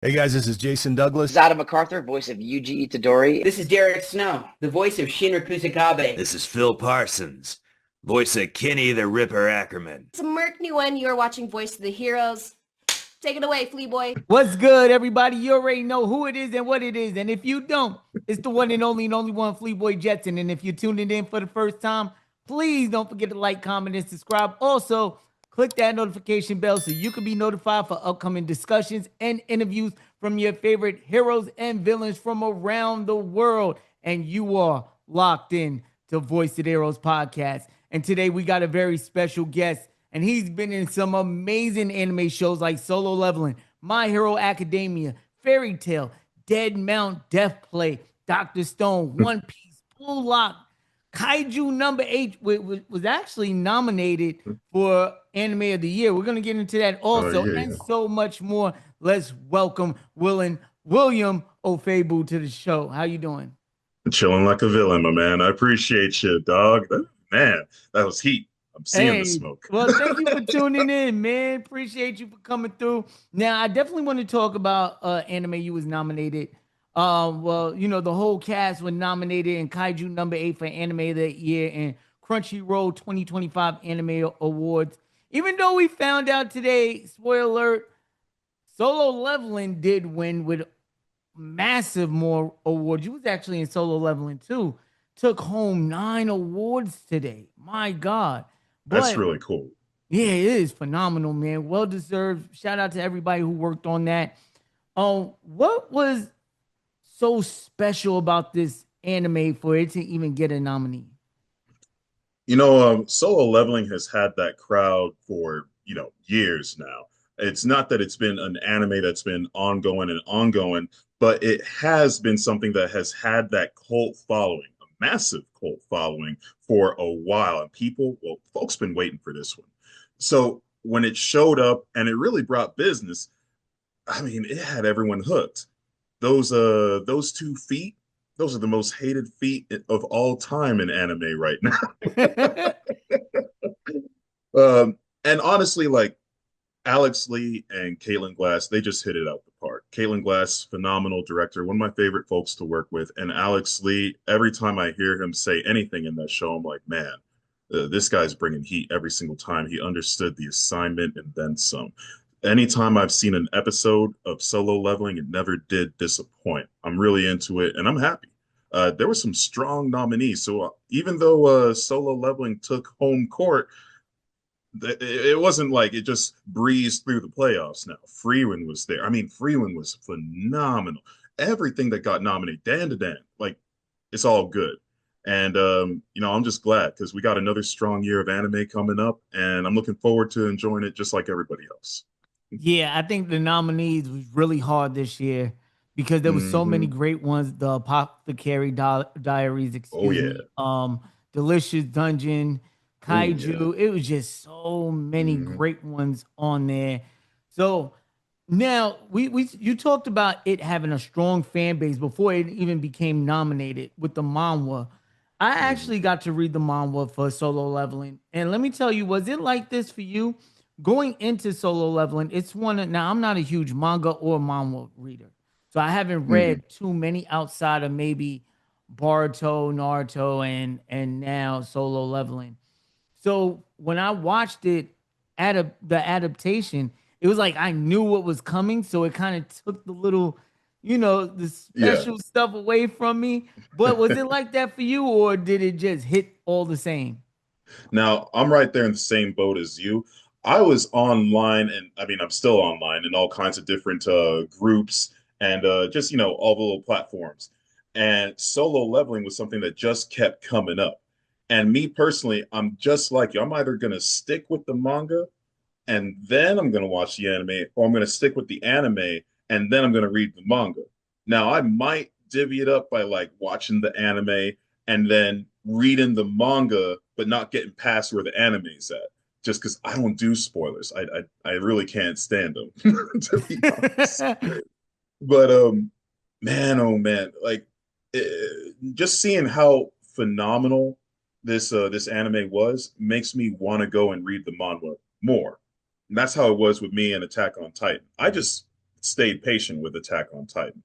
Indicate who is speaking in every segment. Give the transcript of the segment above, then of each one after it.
Speaker 1: Hey guys, this is Jason
Speaker 2: This is
Speaker 1: Douglas.
Speaker 2: Adam MacArthur, voice of Yuji Itadori.
Speaker 3: This is Derek Snow, the voice of Shinra Kusakabe.
Speaker 4: This is Phil Parsons, voice of Kenny the Ripper Ackerman.
Speaker 5: It's Merc Nguyen. You're watching Voice of the Heroes. Take it away, Flea Boy.
Speaker 6: What's good, everybody? You already know who it is and what it is. And if you don't, it's the one and only one, Flea Boy Jetson. And if you're tuning in for the first time, please don't forget to like, comment, and subscribe. Also, click that notification bell so you can be notified for upcoming discussions and interviews from your favorite heroes and villains from around the world. And you are locked in to Voice of the Heroes podcast. And today we got a very special guest. And he's been in some amazing anime shows like Solo Leveling, My Hero Academia, Fairy Tail, Dead Mount, Death Play, Dr. Stone, One Piece, Blue Lock, Kaiju No. 8 was actually nominated for Anime of the Year. We're going to get into that also and so much more. Let's welcome William Ofoegbu to the show. How you doing?
Speaker 7: Chilling like a villain, my man. I appreciate you, dog. Man, that was heat. I'm seeing the smoke.
Speaker 6: Well, thank you for tuning in, man. Appreciate you for coming through. Now, I definitely want to talk about anime you was nominated. Well, you know, the whole cast was nominated in Kaiju No. 8 for Anime of the Year and Crunchyroll 2025 Anime Awards. Even though we found out today, spoiler alert, Solo Leveling did win with massive more awards. You was actually in Solo Leveling too. Took home 9 awards today. My God.
Speaker 7: That's really cool.
Speaker 6: Yeah, it is phenomenal, man. Well deserved. Shout out to everybody who worked on that. What was so special about this anime for it to even get a nominee?
Speaker 7: You know, Solo Leveling has had that crowd for, years now. It's not that it's been an anime that's been ongoing, but it has been something that has had that cult following, a massive cult following for a while. And folks been waiting for this one. So when it showed up and it really brought business, I mean, it had everyone hooked. Those 2 feet, those are the most hated feet of all time in anime right now. And honestly, like Alex Lee and Caitlin Glass, they just hit it out the park. Caitlin Glass, phenomenal director, one of my favorite folks to work with. And Alex Lee, every time I hear him say anything in that show, I'm like, man, this guy's bringing heat every single time. He understood the assignment and then some. Anytime I've seen an episode of Solo Leveling, it never did disappoint. I'm really into it, and I'm happy. There were some strong nominees. So even though Solo Leveling took home court, it wasn't like it just breezed through the playoffs now. Freeman was there. I mean, Freeman was phenomenal. Everything that got nominated, Dan to Dan, like, it's all good. And, I'm just glad because we got another strong year of anime coming up, and I'm looking forward to enjoying it just like everybody else.
Speaker 6: Yeah, I think the nominees was really hard this year because there was so many great ones. The Apothecary Diaries, Delicious Dungeon, Kaiju. It was just so many great ones on there. So now you talked about it having a strong fan base before it even became nominated with the manhwa. I actually got to read the manhwa for Solo Leveling, and let me tell you, was it like this for you? Going into Solo Leveling, now I'm not a huge manga or manhwa reader, so I haven't read too many outside of maybe Boruto, Naruto, and now Solo Leveling. So when I watched it, the adaptation, it was like I knew what was coming, so it kind of took the little, the special stuff away from me. But was it like that for you, or did it just hit all the same?
Speaker 7: Now, I'm right there in the same boat as you. I was online, and I mean, I'm still online in all kinds of different groups and just, all the little platforms. And Solo Leveling was something that just kept coming up. And me personally, I'm just like you. I'm either going to stick with the manga and then I'm going to watch the anime, or I'm going to stick with the anime and then I'm going to read the manga. Now, I might divvy it up by like watching the anime and then reading the manga, but not getting past where the anime's at. Just because I don't do spoilers. I really can't stand them, to be honest. But man, oh man, like just seeing how phenomenal this anime was makes me want to go and read the manhwa more. And that's how it was with me and Attack on Titan. I just stayed patient with Attack on Titan,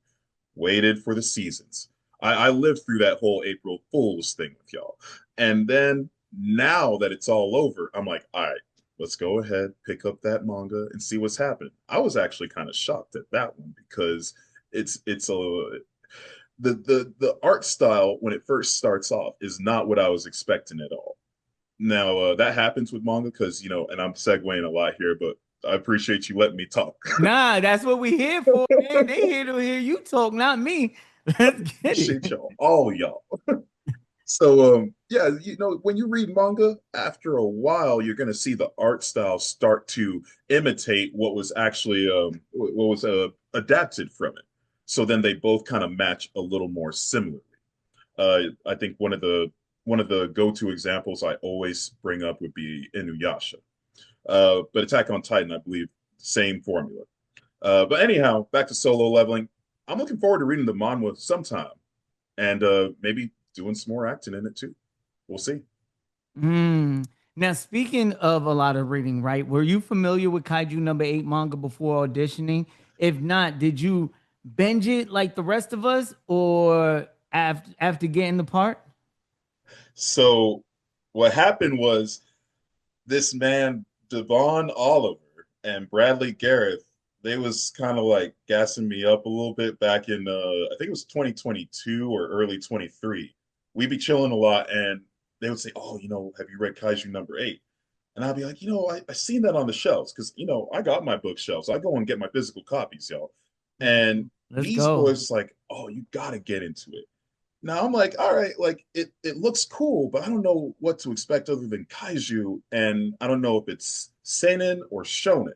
Speaker 7: waited for the seasons. I lived through that whole April Fool's thing with y'all. And then now that it's all over, I'm like, all right, let's go ahead, pick up that manga and see what's happening. I was actually kind of shocked at that one because it's a the art style when it first starts off is not what I was expecting at all. Now that happens with manga because and I'm segueing a lot here, but I appreciate you letting me talk.
Speaker 6: Nah, that's what we here for, man. They here to hear you talk, not me. Let's get
Speaker 7: Appreciate
Speaker 6: it.
Speaker 7: y'all, all of y'all. So yeah, when you read manga, after a while, you're gonna see the art style start to imitate what was actually what was adapted from it. So then they both kind of match a little more similarly. I think one of the go-to examples I always bring up would be Inuyasha. But Attack on Titan, I believe, same formula. But anyhow, back to solo leveling. I'm looking forward to reading the manhwa sometime, and maybe doing some more acting in it too. We'll see.
Speaker 6: Mm. Now, speaking of a lot of reading, right? Were you familiar with Kaiju #8 manga before auditioning? If not, did you binge it like the rest of us, or after getting the part?
Speaker 7: So what happened was this man Devon Oliver and Bradley Gareth, they was kind of like gassing me up a little bit back in I think it was 2022 or early 23. We'd be chilling a lot and they would say, "Oh, have you read Kaiju #8?" And I'd be like, I seen that on the shelves because I got my bookshelves. I go and get my physical copies, y'all. And
Speaker 6: Let's
Speaker 7: these
Speaker 6: go.
Speaker 7: boys like, "Oh, you gotta get into it." Now I'm like, all right, like it looks cool, but I don't know what to expect other than kaiju, and I don't know if it's seinen or shonen.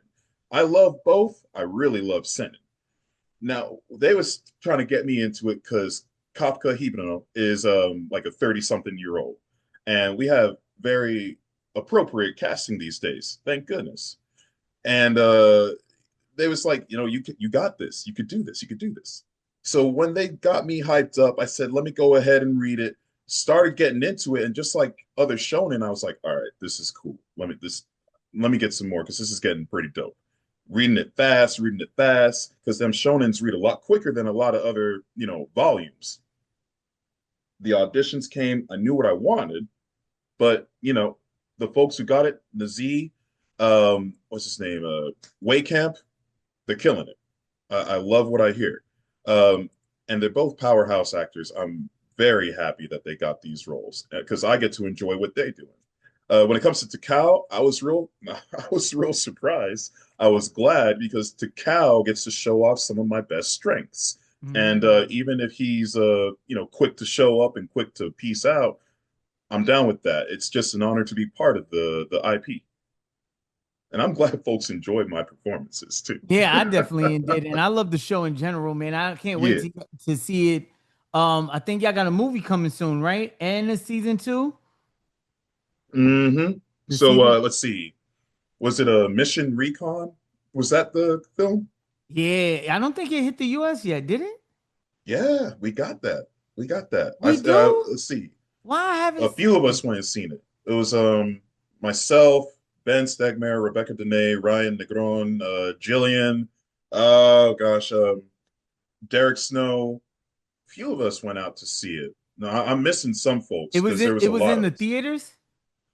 Speaker 7: I love both. I really love seinen. Now they was trying to get me into it because Kafka Hibino is like a 30-something-year-old, and we have very appropriate casting these days. Thank goodness. And they was like, you got this. You could do this. You could do this. So when they got me hyped up, I said, let me go ahead and read it. Started getting into it, and just like other shonen, I was like, all right, this is cool. Let me get some more because this is getting pretty dope. Reading it fast, because them shonens read a lot quicker than a lot of other, volumes. The auditions came, I knew what I wanted, but the folks who got it, Nazi, what's his name? Way Camp, they're killing it. I love what I hear. And they're both powerhouse actors. I'm very happy that they got these roles because I get to enjoy what they're doing. When it comes to Takao, I was real surprised. I was glad because Takao gets to show off some of my best strengths. And even if he's quick to show up and quick to peace out, I'm down with that. It's just an honor to be part of the IP. And I'm glad folks enjoyed my performances too.
Speaker 6: Yeah, I definitely did, and I love the show in general, man. I can't wait
Speaker 7: Yeah.
Speaker 6: to see it. I think y'all got a movie coming soon, right? And a season 2.
Speaker 7: hmm
Speaker 6: The
Speaker 7: So
Speaker 6: season,
Speaker 7: let's see. Was it a Mission Recon? Was that the film?
Speaker 6: yeah. I don't think it hit the U.S. yet, did it?
Speaker 7: Yeah, we got that. We got that.
Speaker 6: We do.
Speaker 7: Let's see.
Speaker 6: Why I haven't
Speaker 7: A
Speaker 6: seen
Speaker 7: few of
Speaker 6: it?
Speaker 7: us went and seen it. It was myself, Ben Stegmaier, Rebecca Dene, Ryan Negron, Jillian. Oh gosh, Derek Snow. A few of us went out to see it. No, I'm missing some folks because there was
Speaker 6: It
Speaker 7: a
Speaker 6: was
Speaker 7: lot
Speaker 6: in
Speaker 7: of
Speaker 6: the
Speaker 7: us.
Speaker 6: theaters.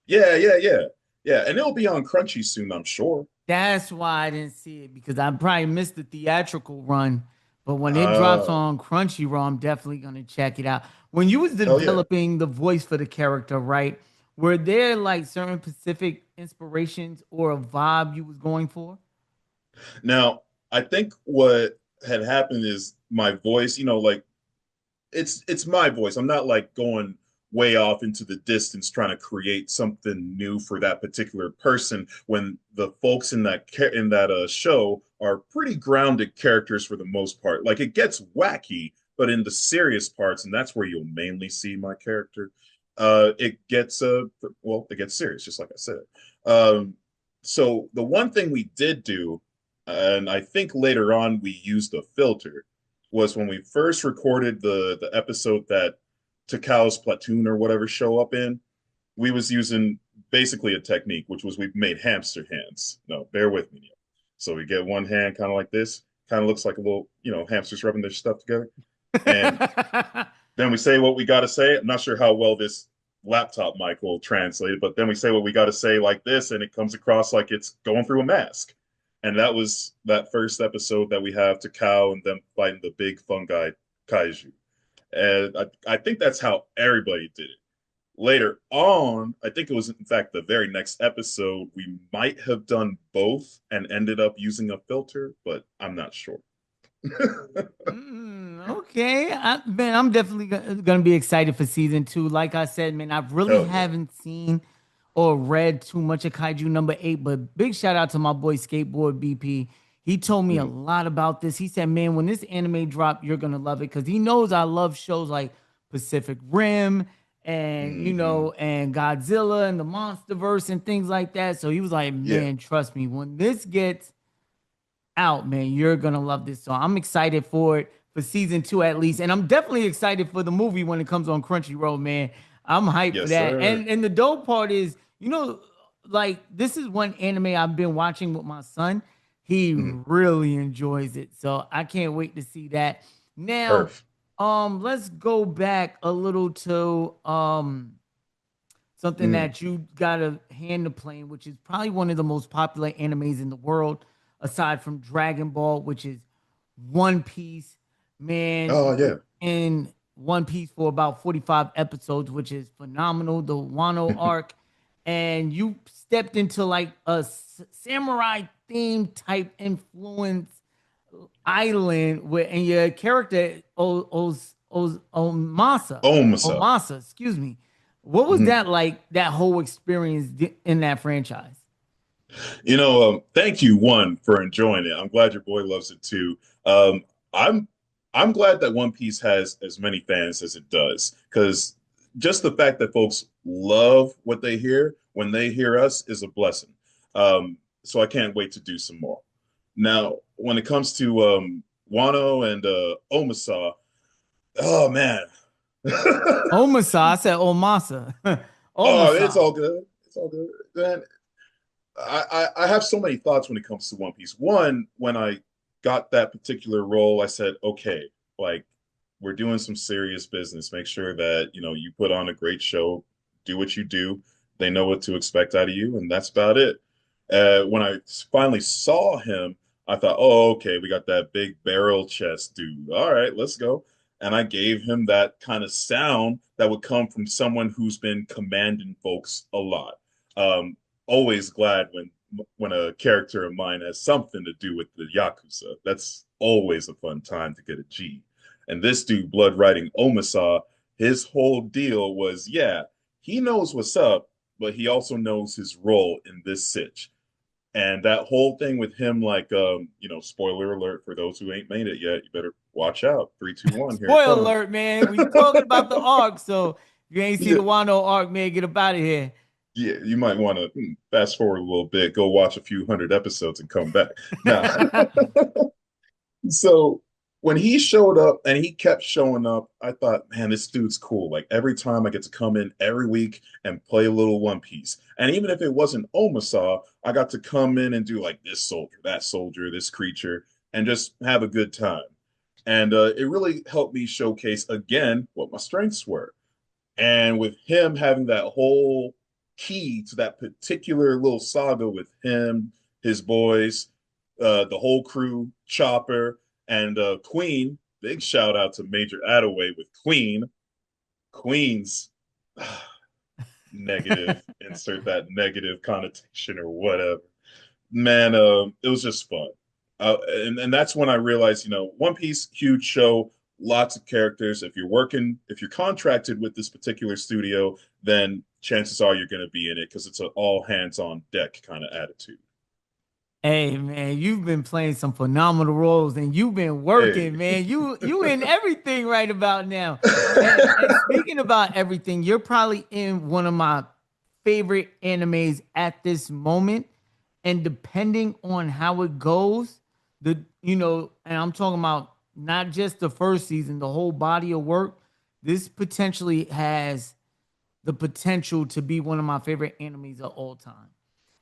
Speaker 7: Yeah, yeah, yeah, yeah, and it'll be on Crunchy soon, I'm sure.
Speaker 6: That's why I didn't see it because I probably missed the theatrical run. But when it drops
Speaker 7: Uh,
Speaker 6: on Crunchyroll, I'm definitely gonna check it out. When you was
Speaker 7: Hell yeah.
Speaker 6: developing the voice for the character, right? Were there like certain specific inspirations or a vibe you was going for?
Speaker 7: Now, I think what had happened is my voice, like it's my voice. I'm not like going way off into the distance trying to create something new for that particular person when the folks in that show are pretty grounded characters for the most part. Like it gets wacky, but in the serious parts, and that's where you'll mainly see my character. It gets serious, just like I said. Um, so the one thing we did do, and I think later on we used a filter was when we first recorded the episode that Takao's platoon or whatever show up in. We was using basically a technique, which was we made hamster hands. No, bear with me. So we get one hand kind of like this, kind of looks like a little, hamsters rubbing their stuff together. And then we say what we got to say. I'm not sure how well this laptop mic will translate, but then we say what we got to say like this, and it comes across like it's going through a mask. And that was that first episode that we have Takao and them fighting the big fungi kaiju. And I think that's how everybody did it. Later on, I think it was in fact the very next episode, we might have done both and ended up using a filter, but I'm not sure.
Speaker 6: Okay, man, I'm definitely gonna be excited for season 2. Like I said, man, I really
Speaker 7: Hell yeah.
Speaker 6: haven't seen or read too much of Kaiju number 8, but big shout out to my boy Skateboard BP. He told me a lot about this. He said, man, when this anime drop, you're gonna love it because he knows I love shows like Pacific Rim and and Godzilla and the Monsterverse and things like that. So he was like, man, trust me, when this gets out, man, you're gonna love this. So I'm excited for it for season 2 at least, and I'm definitely excited for the movie when it comes on Crunchyroll, man. I'm hyped for that.
Speaker 7: Sir.
Speaker 6: And the dope part is, like this is one anime I've been watching with my son. He really enjoys it, so I can't wait to see that. Now, let's go back a little to something that you got a hand to playing, which is probably one of the most popular animes in the world, aside from Dragon Ball, which is One Piece. Man, in One Piece for about 45 episodes, which is phenomenal. The Wano arc, and you stepped into like a samurai theme type influence island and your character Omasa, excuse me. What was that like? That whole experience in that franchise?
Speaker 7: Thank you, one, for enjoying it. I'm glad your boy loves it too. I'm glad that One Piece has as many fans as it does, because just the fact that folks love what they hear when they hear us is a blessing. So I can't wait to do some more. Now, when it comes to Wano and Omasa, oh man.
Speaker 6: Omasa, I said Omasa.
Speaker 7: Oh, it's all good. It's all good. Man, I have so many thoughts when it comes to One Piece. One, when I got that particular role, I said, okay, like we're doing some serious business. Make sure that, you put on a great show, do what you do. They know what to expect out of you, and that's about it. When I finally saw him, I thought, oh, okay, we got that big barrel chest dude. All right, let's go. And I gave him that kind of sound that would come from someone who's been commanding folks a lot. Always glad when a character of mine has something to do with the Yakuza. That's always a fun time to get a G. And this dude, Blood Riding Omasa, his whole deal was, he knows what's up, but he also knows his role in this sitch. And that whole thing with him, like, spoiler alert for those who ain't made it yet, you better watch out. 3, 2, 1 here.
Speaker 6: Spoiler alert, man. We talking about the arc, so if you ain't seen the Wano arc, man, get up out of here.
Speaker 7: Yeah, you might want to fast forward a little bit, go watch a few hundred episodes and come back. Now, so when he showed up and he kept showing up, I thought, man, this dude's cool. Like every time I get to come in every week and play a little One Piece. And even if it wasn't Omasa, I got to come in and do like this soldier, this creature, and just have a good time. And it really helped me showcase again what my strengths were. And with him having that whole key to that particular little saga with him, his boys, the whole crew, Chopper, and Queen. Big shout out to Major Attaway with Queen. Queen's negative, insert that negative connotation or whatever. Man, it was just fun. And that's when I realized, One Piece, huge show, lots of characters. If you're contracted with this particular studio, then chances are you're going to be in it because it's an all hands on deck kind of attitude.
Speaker 6: Hey man, you've been playing some phenomenal roles and you've been working, man. You in everything right about now. And speaking about everything, you're probably in one of my favorite animes at this moment. And depending on how it goes, and I'm talking about not just the first season, the whole body of work, this potentially has the potential to be one of my favorite animes of all time.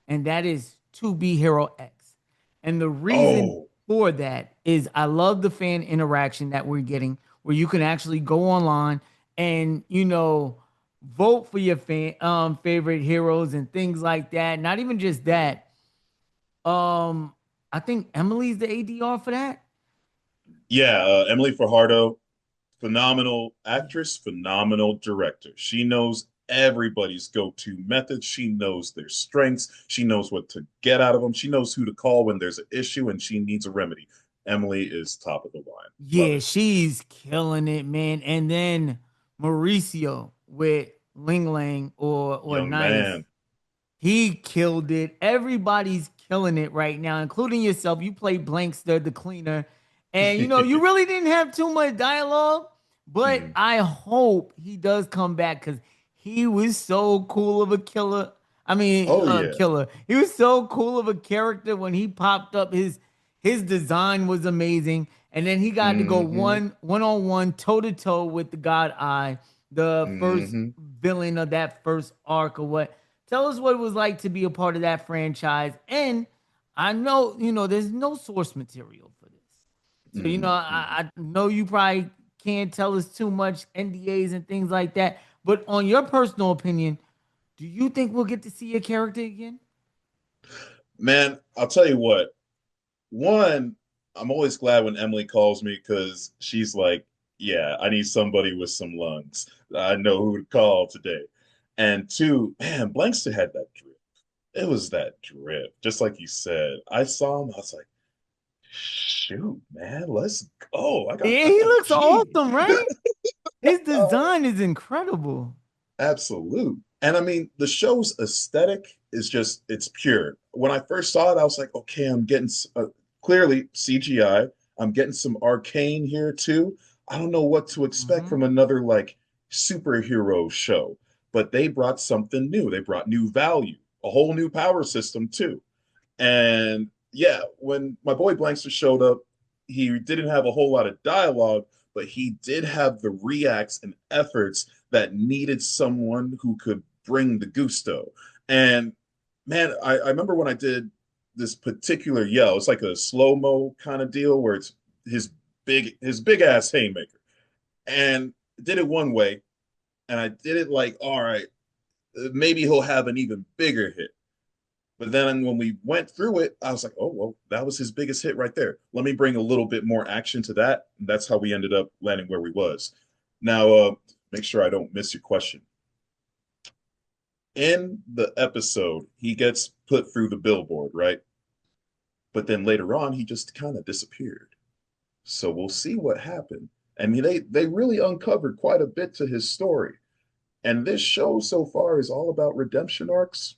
Speaker 6: And that is To Be Hero X. And the reason for that is I love the fan interaction that we're getting, where you can actually go online and vote for your favorite heroes and things like that. Not even just that. I think Emily's the ADR for that.
Speaker 7: Yeah, Emily Fajardo, phenomenal actress, phenomenal director. She knows everybody's go-to methods. She knows their strengths. She knows what to get out of them. She knows who to call when there's an issue and she needs a remedy. Emily is top of the line. Love
Speaker 6: Yeah,
Speaker 7: it.
Speaker 6: she's killing it, man. And then Mauricio with Ling Lang or
Speaker 7: Young
Speaker 6: Nice.
Speaker 7: man.
Speaker 6: He killed it. Everybody's killing it right now, including yourself. You played Blankster, the cleaner. And you really didn't have too much dialogue, but
Speaker 7: Mhm.
Speaker 6: I hope he does come back because he was so cool of a killer. I mean,
Speaker 7: Oh yeah.
Speaker 6: killer. He was so cool of a character when he popped up. His design was amazing. And then he got to go
Speaker 7: Hmm.
Speaker 6: one on one, toe to toe with the God Eye, the first
Speaker 7: Hmm.
Speaker 6: villain of that first arc or what. Tell us what it was like to be a part of that franchise. And I know, there's no source material for this. So,
Speaker 7: Hmm.
Speaker 6: I know you probably can't tell us too much NDAs and things like that. But on your personal opinion, do you think we'll get to see a character again?
Speaker 7: Man, I'll tell you what. One, I'm always glad when Emily calls me because she's like, yeah, I need somebody with some lungs. I know who to call today. And two, man, Blankster had that drip. It was that drip, just like you said. I saw him, I was like, shoot, man, let's go.
Speaker 6: Yeah,
Speaker 7: I
Speaker 6: he
Speaker 7: got
Speaker 6: looks
Speaker 7: G.
Speaker 6: awesome, right? His
Speaker 7: Oh,
Speaker 6: design is incredible.
Speaker 7: absolute. And I mean, the show's aesthetic is just, it's pure. When I first saw it, I was like, okay, I'm getting clearly CGI. I'm getting some arcane here too. I don't know what to expect
Speaker 6: Hmm.
Speaker 7: from another like superhero show, but they brought something new. They brought new value, a whole new power system too. And yeah, when my boy Blankster showed up, he didn't have a whole lot of dialogue, but he did have the reacts and efforts that needed someone who could bring the gusto. And man, I remember when I did this particular yell, it's like a slow-mo kind of deal where it's his his big ass haymaker. And did it one way, and I did it like, all right, maybe he'll have an even bigger hit. But then when we went through it, I was like, oh, well, that was his biggest hit right there. Let me bring a little bit more action to that. And that's how we ended up landing where we was. Now, make sure I don't miss your question. In the episode, he gets put through the billboard, right? But then later on, he just kind of disappeared. So we'll see what happened. I mean, they really uncovered quite a bit to his story. And this show so far is all about redemption arcs.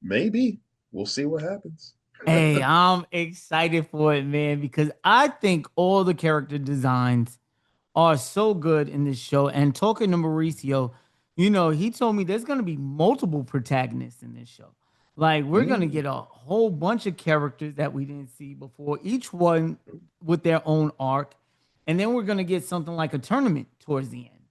Speaker 7: Maybe. We'll see what happens.
Speaker 6: Hey, I'm excited for it, man, because I think all the character designs are so good in this show. And talking to Mauricio, he told me there's going to be multiple protagonists in this show. Like, we're going to
Speaker 7: Mm.
Speaker 6: get a whole bunch of characters that we didn't see before, each one with their own arc. And then we're going to get something like a tournament towards the end,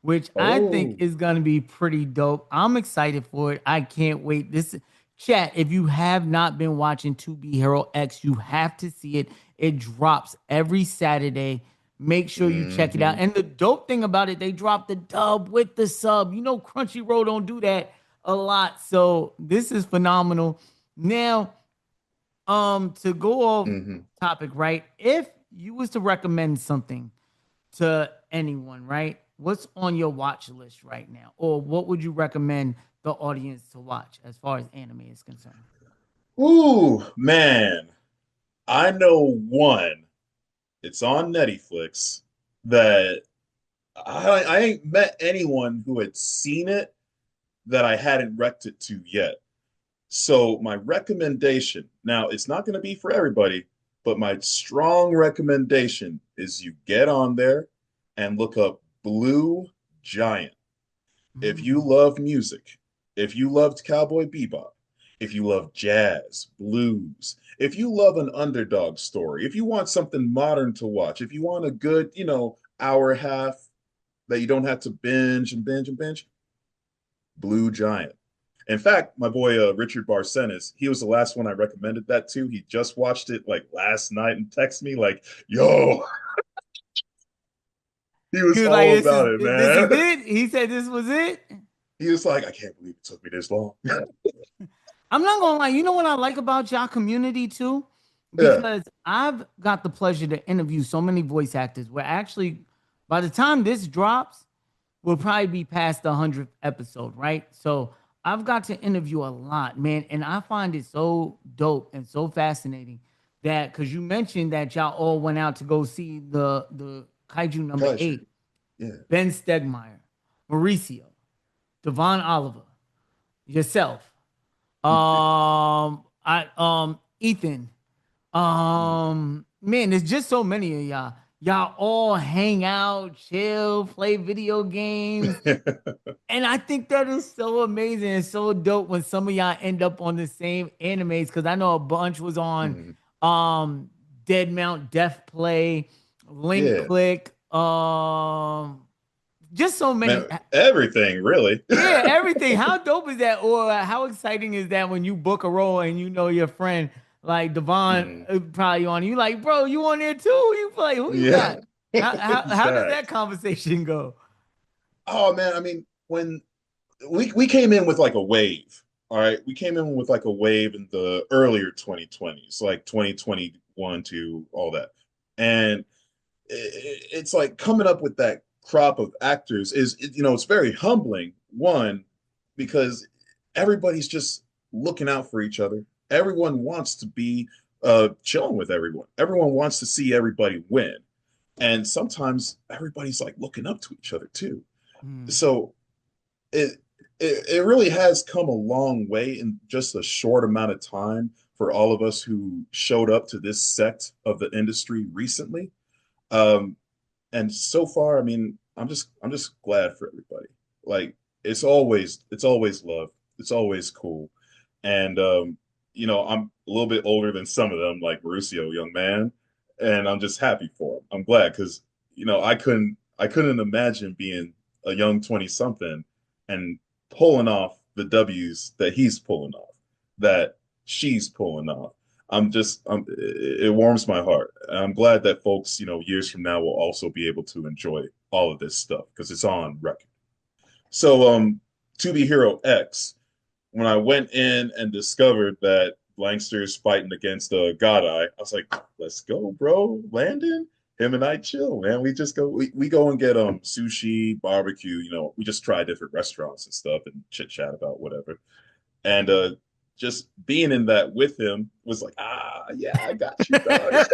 Speaker 6: which I think
Speaker 7: Oh,
Speaker 6: is going to be pretty dope. I'm excited for it. I can't wait. This chat, if you have not been watching 2B Hero X, you have to see it. It drops every Saturday. Make sure you check it out.
Speaker 7: hmm.
Speaker 6: And the dope thing about it, they drop the dub with the sub. Crunchyroll don't do that a lot. So this is phenomenal. Now, to go off
Speaker 7: Hmm.
Speaker 6: topic, right? If you was to recommend something to anyone, right? What's on your watch list right now? Or what would you recommend the audience to watch as far as anime is concerned?
Speaker 7: Ooh, man. I know one. It's on Netflix that I ain't met anyone who had seen it that I hadn't wrecked it to yet. So my recommendation, now it's not going to be for everybody, but my strong recommendation is you get on there and look up Blue Giant. If you
Speaker 6: Mm.
Speaker 7: love music, if you loved Cowboy Bebop, if you love jazz, blues, if you love an underdog story, if you want something modern to watch, if you want a good, hour and a half that you don't have to binge and binge and binge, Blue Giant. In fact, my boy Richard Barcenas, he was the last one I recommended that to. He just watched it like last night and texted me like, "Yo," he
Speaker 6: He
Speaker 7: was
Speaker 6: was like,
Speaker 7: all
Speaker 6: "This
Speaker 7: about
Speaker 6: is
Speaker 7: it,
Speaker 6: this is
Speaker 7: man.
Speaker 6: it." He said, "This was it."
Speaker 7: He was like, "I can't believe it took me this long."
Speaker 6: I'm not gonna lie. You know what I like about y'all community too,
Speaker 7: Yeah.
Speaker 6: because I've got the pleasure to interview so many voice actors. Where actually, by the time this drops, we'll probably be past the 100th episode, right? So I've got to interview a lot, man, and I find it so dope and so fascinating that because you mentioned that y'all all went out to go see the Kaiju number
Speaker 7: Kaiju.
Speaker 6: 8,
Speaker 7: Yeah.
Speaker 6: Ben Stegmeyer, Mauricio, Devon Oliver, yourself, Ethan, man, there's just so many of y'all. Y'all all hang out, chill, play video games. And I think that is so amazing and so dope when some of y'all end up on the same animes. Cause I know a bunch was on
Speaker 7: Mhm.
Speaker 6: Dead Mount Death Play, Link
Speaker 7: Yeah.
Speaker 6: Click, just so many.
Speaker 7: Man, everything really.
Speaker 6: Yeah, everything. How dope is that? Or how exciting is that when you book a role and you know your friend like Devon
Speaker 7: Mhm.
Speaker 6: probably on you like, bro, you on there too? You play who you
Speaker 7: Yeah.
Speaker 6: got? How does that
Speaker 7: Facts.
Speaker 6: conversation go?
Speaker 7: Oh man, I mean, when we came in with like a wave, all right? We came in with like a wave in the earlier 2020s, like 2021 to all that. And it's like coming up with that crop of actors it's very humbling. One, because everybody's just looking out for each other. Everyone wants to be chilling with everyone. Everyone wants to see everybody win. And sometimes everybody's like looking up to each other too.
Speaker 6: Hmm.
Speaker 7: So it it really has come a long way in just a short amount of time for all of us who showed up to this sect of the industry recently. Um, and so far, I mean, I'm just glad for everybody. Like it's always love. It's always cool. And I'm a little bit older than some of them, like Mauricio, young man, and I'm just happy for him. I'm glad because I couldn't imagine being a young 20 something and pulling off the W's that he's pulling off, that she's pulling off. It warms my heart. I'm glad that folks, years from now will also be able to enjoy all of this stuff because it's on record. So, To Be Hero X, when I went in and discovered that Blankster's fighting against God Eye, I was like, let's go, bro. Landon, him and I chill, man. We go and get sushi, barbecue, we just try different restaurants and stuff and chit chat about whatever. And just being in that with him was like, yeah, I got you, dog.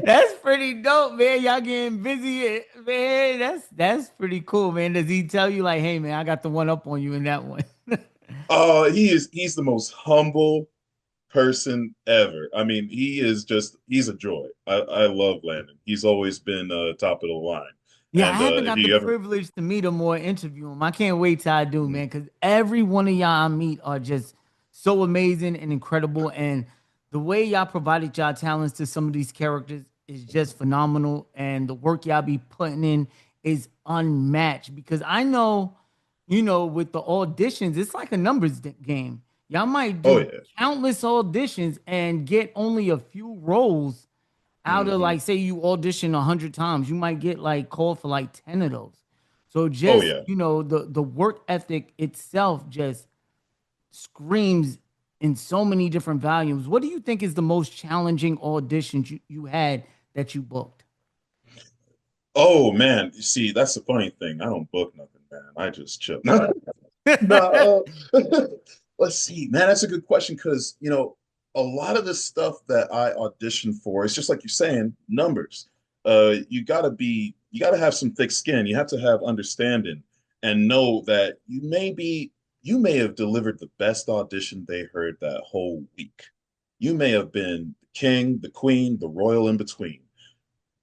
Speaker 6: That's pretty dope, man. Y'all getting busy, man. That's pretty cool, man. Does he tell you like, hey, man, I got the one up on you in that one?
Speaker 7: He's the most humble person ever. I mean, he's a joy. I love Landon. He's always been top of the line.
Speaker 6: Yeah, I
Speaker 7: And
Speaker 6: haven't
Speaker 7: if
Speaker 6: got the
Speaker 7: you ever,
Speaker 6: privilege to meet him or interview him. I can't wait till I do, man, because every one of y'all I meet are just so amazing and incredible. And the way y'all provided y'all talents to some of these characters is just phenomenal. And the work y'all be putting in is unmatched because I know, with the auditions, it's like a numbers game. Y'all might
Speaker 7: oh
Speaker 6: do
Speaker 7: yeah.
Speaker 6: countless auditions and get only a few roles out of
Speaker 7: Hmm.
Speaker 6: like say you audition 100 times, you might get like called for like 10 of those. So
Speaker 7: Oh
Speaker 6: just
Speaker 7: yeah.
Speaker 6: the work ethic itself just screams in so many different volumes. What do you think is the most challenging auditions you had that you booked?
Speaker 7: Oh man, you see, that's the funny thing. I don't book nothing, man. I just chill. No, let's see, man. That's a good question because a lot of the stuff that I audition for is just like you're saying, numbers. You gotta have some thick skin. You have to have understanding and know that you may have delivered the best audition they heard that whole week. You may have been the king, the queen, the royal in between.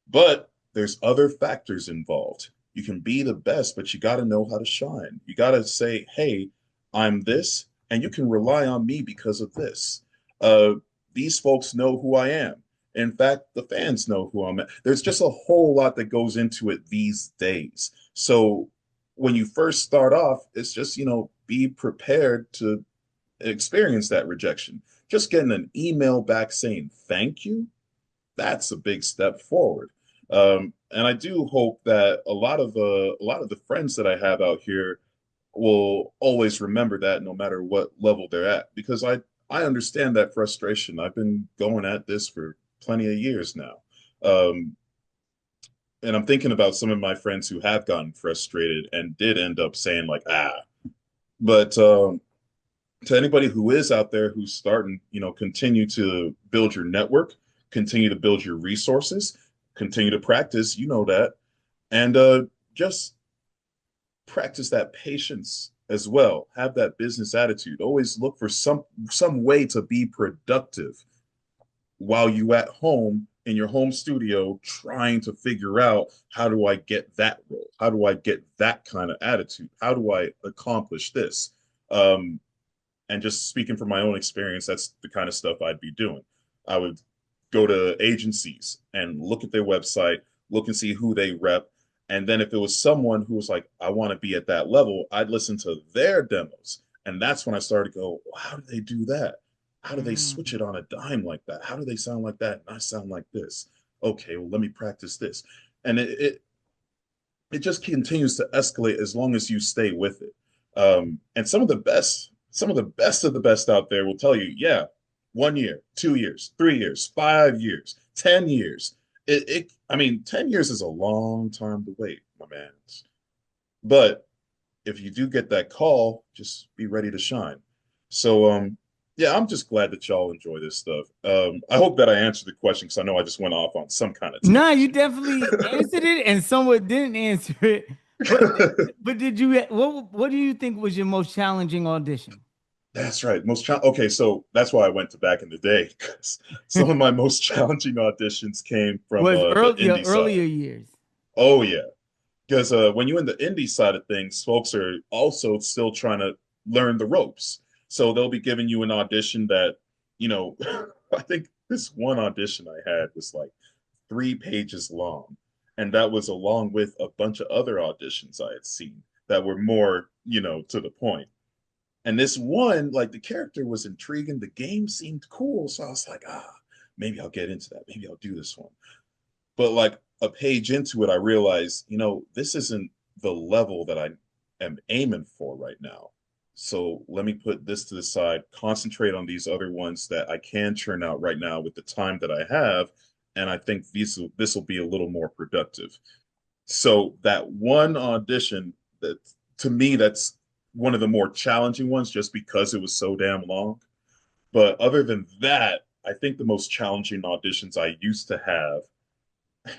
Speaker 7: But there's other factors involved. You can be the best, but you got to know how to shine. You got to say, hey, I'm this, and you can rely on me because of this. Uh, these folks know who I am. In fact, the fans know who I'm at. There's just a whole lot that goes into it these days. So when you first start off, it's just, be prepared to experience that rejection. Just getting an email back saying thank you, that's a big step forward. And I do hope that a lot of the friends that I have out here will always remember that no matter what level they're at, because I understand that frustration. I've been going at this for plenty of years now. Um, and I'm thinking about some of my friends who have gotten frustrated and did end up saying like, but to anybody who is out there who's starting, continue to build your network, continue to build your resources, continue to practice, that, and just practice that patience as well. Have that business attitude. Always look for some way to be productive while you at home in your home studio trying to figure out, how do I get that role? How do I get that kind of attitude? How do I accomplish this? And just speaking from my own experience, that's the kind of stuff I'd be doing. I would go to agencies and look at their website, look and see who they rep. And then if it was someone who was like, I want to be at that level, I'd listen to their demos. And that's when I started to go, well, how do they do that? How do they switch it on a dime like that? How do they sound like that and I sound like this? Okay, well, let me practice this. And it just continues to escalate as long as you stay with it. And some of the best of the best out there will tell you, yeah, 1 year, 2 years, 3 years, 5 years, 10 years. I mean, 10 years is a long time to wait, my man. But if you do get that call, just be ready to shine. So, yeah, I'm just glad that y'all enjoy this stuff. I hope that I answered the question because I know I just went off on some kind of
Speaker 6: No, you
Speaker 7: tangent.
Speaker 6: definitely answered it, and somewhat didn't answer it. But did you? What do you think was your most challenging audition?
Speaker 7: That's right. Okay, so that's why I went to back in the day because some of my most challenging auditions came from
Speaker 6: Was
Speaker 7: the
Speaker 6: your
Speaker 7: indie
Speaker 6: earlier
Speaker 7: side.
Speaker 6: years?
Speaker 7: Oh yeah, because when you're in the indie side of things, folks are also still trying to learn the ropes. So they'll be giving you an audition that, you know, I think this one audition I had was like 3 pages long, and that was along with a bunch of other auditions I had seen that were more, to the point. And this one, like the character was intriguing, the game seemed cool, so I was like, maybe I'll get into that. Maybe I'll do this one. But like a page into it, I realized, this isn't the level that I am aiming for right now. So let me put this to the side, concentrate on these other ones that I can churn out right now with the time that I have. And I think this will be a little more productive. So that one audition, that to me, that's one of the more challenging ones just because it was so damn long. But other than that, I think the most challenging auditions I used to have,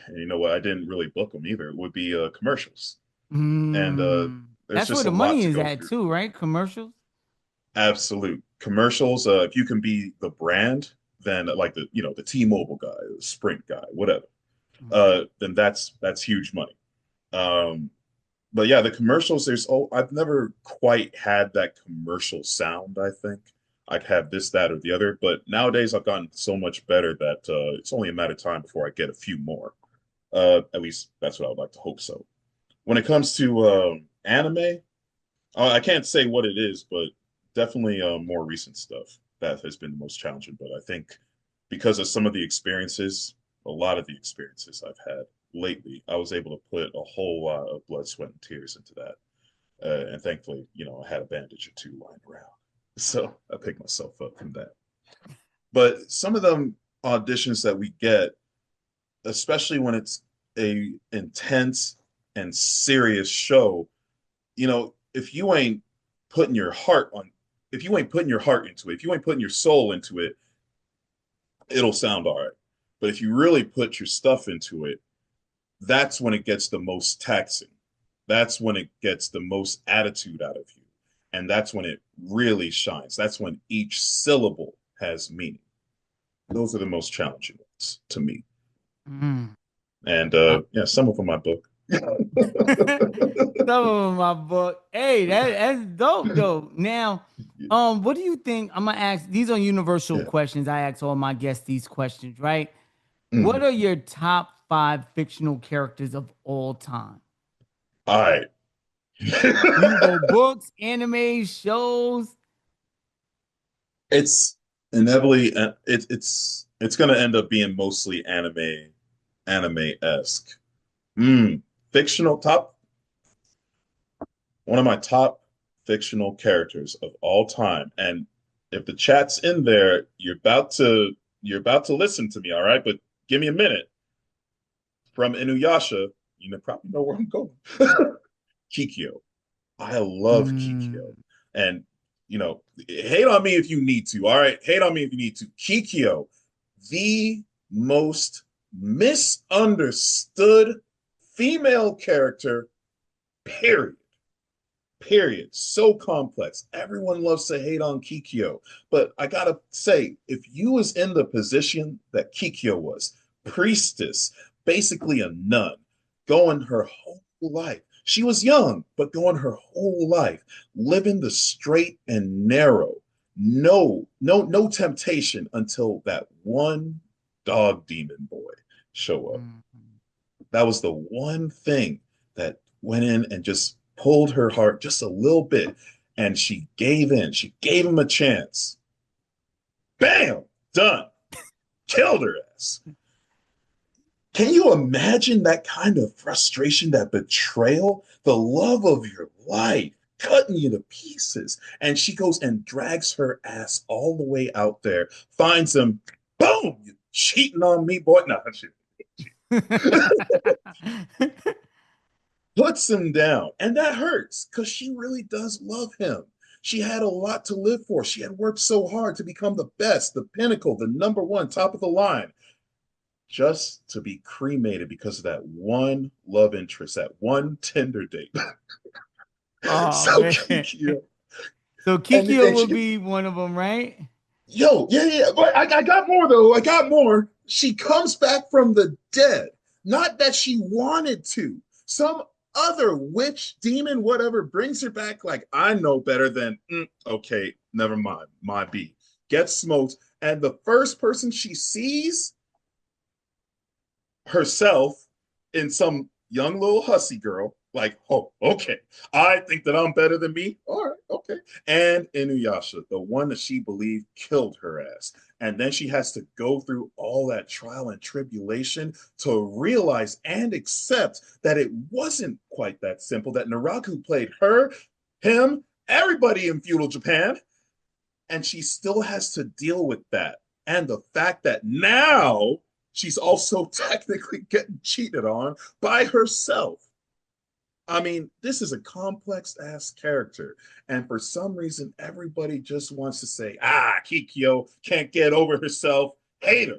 Speaker 7: and you know what, I didn't really book them either, would be commercials. And there's
Speaker 6: That's where
Speaker 7: just a
Speaker 6: the
Speaker 7: lot
Speaker 6: money
Speaker 7: to
Speaker 6: is
Speaker 7: go
Speaker 6: at
Speaker 7: through.
Speaker 6: too, right? Commercials.
Speaker 7: Absolute commercials. If you can be the brand, then like the T-Mobile guy, the Sprint guy, whatever, then that's huge money. Um, but yeah, the commercials, I've never quite had that commercial sound, I think. I have this, that, or the other, but nowadays I've gotten so much better that it's only a matter of time before I get a few more. At least that's what I would like to hope so. When it comes to anime, I can't say what it is, but definitely more recent stuff that has been the most challenging. But I think because of some of the experiences, a lot of the experiences I've had lately, I was able to put a whole lot of blood, sweat, and tears into that. And thankfully, I had a bandage or two lying around. So I picked myself up from that. But some of them auditions that we get, especially when it's a intense and serious show, if you ain't putting your heart on, if you ain't putting your heart into it, if you ain't putting your soul into it, it'll sound all right. But if you really put your stuff into it, that's when it gets the most taxing. That's when it gets the most attitude out of you. And that's when it really shines. That's when each syllable has meaning. Those are the most challenging ones to me.
Speaker 6: Mm.
Speaker 7: And yeah, some of them I book.
Speaker 6: Some of my book. Hey, that's dope though. Now, what do you think? I'm gonna ask. These are universal
Speaker 7: Yeah.
Speaker 6: questions. I ask all my guests these questions, right? What
Speaker 7: Mhm.
Speaker 6: are your top 5 fictional characters of all time?
Speaker 7: All right.
Speaker 6: You can go books, anime, shows.
Speaker 7: It's inevitably it's gonna end up being mostly anime-esque. Fictional top one of my top fictional characters of all time. And if the chat's in there, you're about to listen to me, all right? But give me a minute. From Inuyasha, probably know where I'm going. Kikyo. I love Kikyo. And hate on me if you need to. All right. Hate on me if you need to. Kikyo, the most misunderstood female character, period. Period. So complex. Everyone loves to hate on Kikyo. But I gotta say, if you was in the position that Kikyo was, priestess, basically a nun, going her whole life. She was young, but going her whole life, living the straight and narrow. No temptation until that one dog demon boy show up. That was the one thing that went in and just pulled her heart just a little bit, and she gave in. She gave him a chance. Bam! Done. Killed her ass. Can you imagine that kind of frustration, that betrayal, the love of your life cutting you to pieces? And she goes and drags her ass all the way out there, finds him, boom, you cheating on me, boy. No, puts him down. And that hurts because she really does love him. She had a lot to live for. She had worked so hard to become the best, the pinnacle, the number one, top of the line, just to be cremated because of that one love interest, that one Tinder date.
Speaker 6: Oh,
Speaker 7: So
Speaker 6: man.
Speaker 7: Kikyo.
Speaker 6: So Kikyo
Speaker 7: And
Speaker 6: will be one of them, right?
Speaker 7: Yeah. But I got more, though. I got more. She comes back from the dead. Not that she wanted to. Some other witch, demon, whatever, brings her back like, I know better than, okay, never mind, my B. Gets smoked. And the first person she sees, herself, in some young little hussy girl, like, oh, okay, I think that I'm better than me. All right, okay. And Inuyasha, the one that she believed killed her ass. And then she has to go through all that trial and tribulation to realize and accept that it wasn't quite that simple, that Naraku played her, him, everybody in feudal Japan. And she still has to deal with that. And the fact that now she's also technically getting cheated on by herself. I mean, this is a complex ass character. And for some reason, everybody just wants to say, Kikyo can't get over herself. Hate her.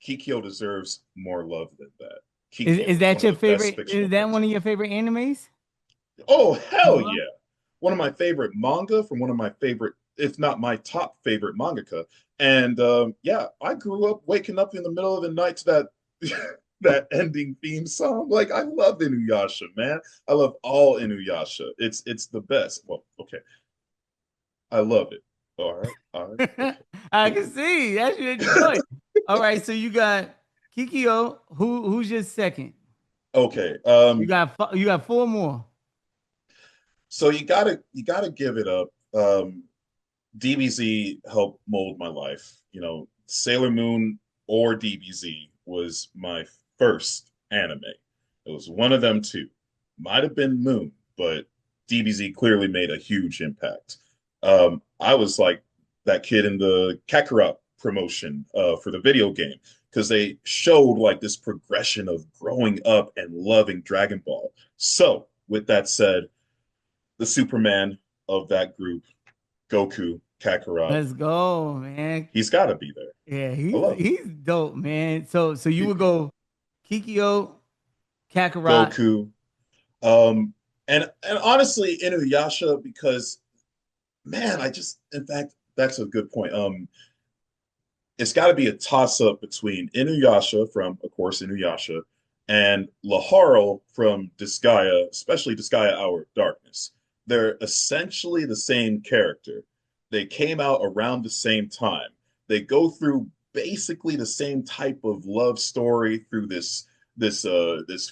Speaker 7: Kikyo deserves more love than that. Kikyo
Speaker 6: Is that your favorite? Is that one of
Speaker 7: characters.
Speaker 6: your favorite animes?
Speaker 7: Oh, hell yeah. One of my favorite manga from one of my favorite, if not my top favorite mangaka. And yeah, I grew up waking up in the middle of the night to that that ending theme song. Like, I love Inuyasha, man. I love all Inuyasha. It's the best. Well, okay. I love it. All right. Okay.
Speaker 6: I can see that's your choice. All right, so you got Kikyo. Who's your second?
Speaker 7: Okay.
Speaker 6: You got four more.
Speaker 7: So you gotta give it up. DBZ helped mold my life. Sailor Moon or DBZ was my first anime. It was one of them two. Might have been Moon, but DBZ clearly made a huge impact. I was like that kid in the Kakarot promotion for the video game, because they showed like this progression of growing up and loving Dragon Ball. So with that said, the Superman of that group, Goku, Kakarot,
Speaker 6: Let's go, man.
Speaker 7: he's got to be there.
Speaker 6: Yeah,
Speaker 7: Hello.
Speaker 6: he's dope, man. So you would go Kikyo, Kakarot.
Speaker 7: Goku, and honestly Inuyasha, because man, in fact, that's a good point. It's got to be a toss up between Inuyasha from, of course, Inuyasha, and Laharl from Disgaea, especially Disgaea Hour of Darkness. They're essentially the same character. They came out around the same time. They go through basically the same type of love story through this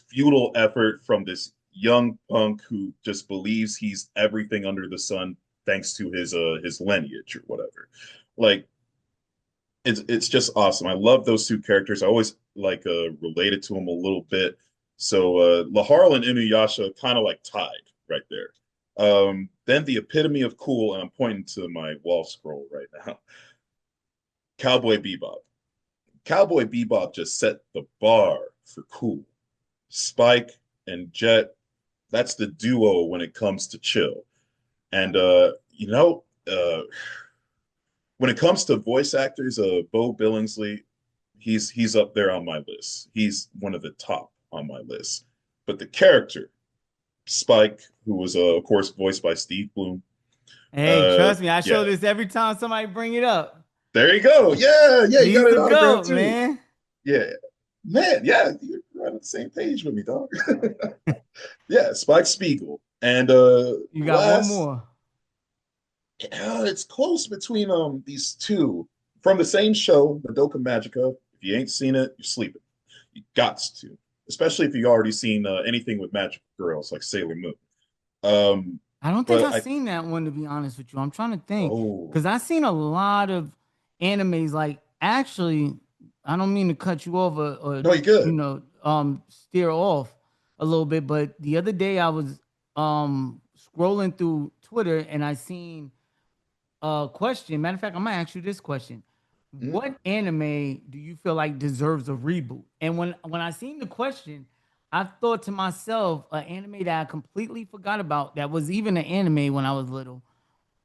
Speaker 7: feudal effort from this young punk who just believes he's everything under the sun thanks to his lineage or whatever. Like it's just awesome. I love those two characters. I always like related to them a little bit. So Laharl and Inuyasha kind of like tied right there. Then the epitome of cool, and I'm pointing to my wall scroll right now. Cowboy Bebop. Cowboy Bebop just set the bar for cool. Spike and Jet, that's the duo when it comes to chill. And when it comes to voice actors, Bo Billingsley, he's up there on my list. He's one of the top on my list. But the character, Spike, who was of course voiced by Steve Bloom.
Speaker 6: Hey, trust me, I show
Speaker 7: yeah.
Speaker 6: this every time somebody bring it up.
Speaker 7: There you go. Yeah, you
Speaker 6: He's
Speaker 7: got it
Speaker 6: the
Speaker 7: autographed
Speaker 6: goat,
Speaker 7: too.
Speaker 6: man.
Speaker 7: Yeah. Man, yeah, you're right on the same page with me, dog. Yeah, Spike Spiegel. And
Speaker 6: You got one more.
Speaker 7: It's close between these two from the same show, Madoka Magica. If you ain't seen it, you're sleeping. You got to, especially if you already seen anything with magic girls like Sailor Moon.
Speaker 6: I don't think I've seen that one, to be honest with you. I'm trying to think because I've seen a lot of animes. Like, actually, I don't mean to cut you off or
Speaker 7: no, you're good.
Speaker 6: Steer off a little bit, but the other day I was scrolling through Twitter and I seen a question. Matter of fact, I'm gonna ask you this question: What anime do you feel like deserves a reboot? And when I seen the question, I thought to myself, an anime that I completely forgot about that was even an anime when I was little,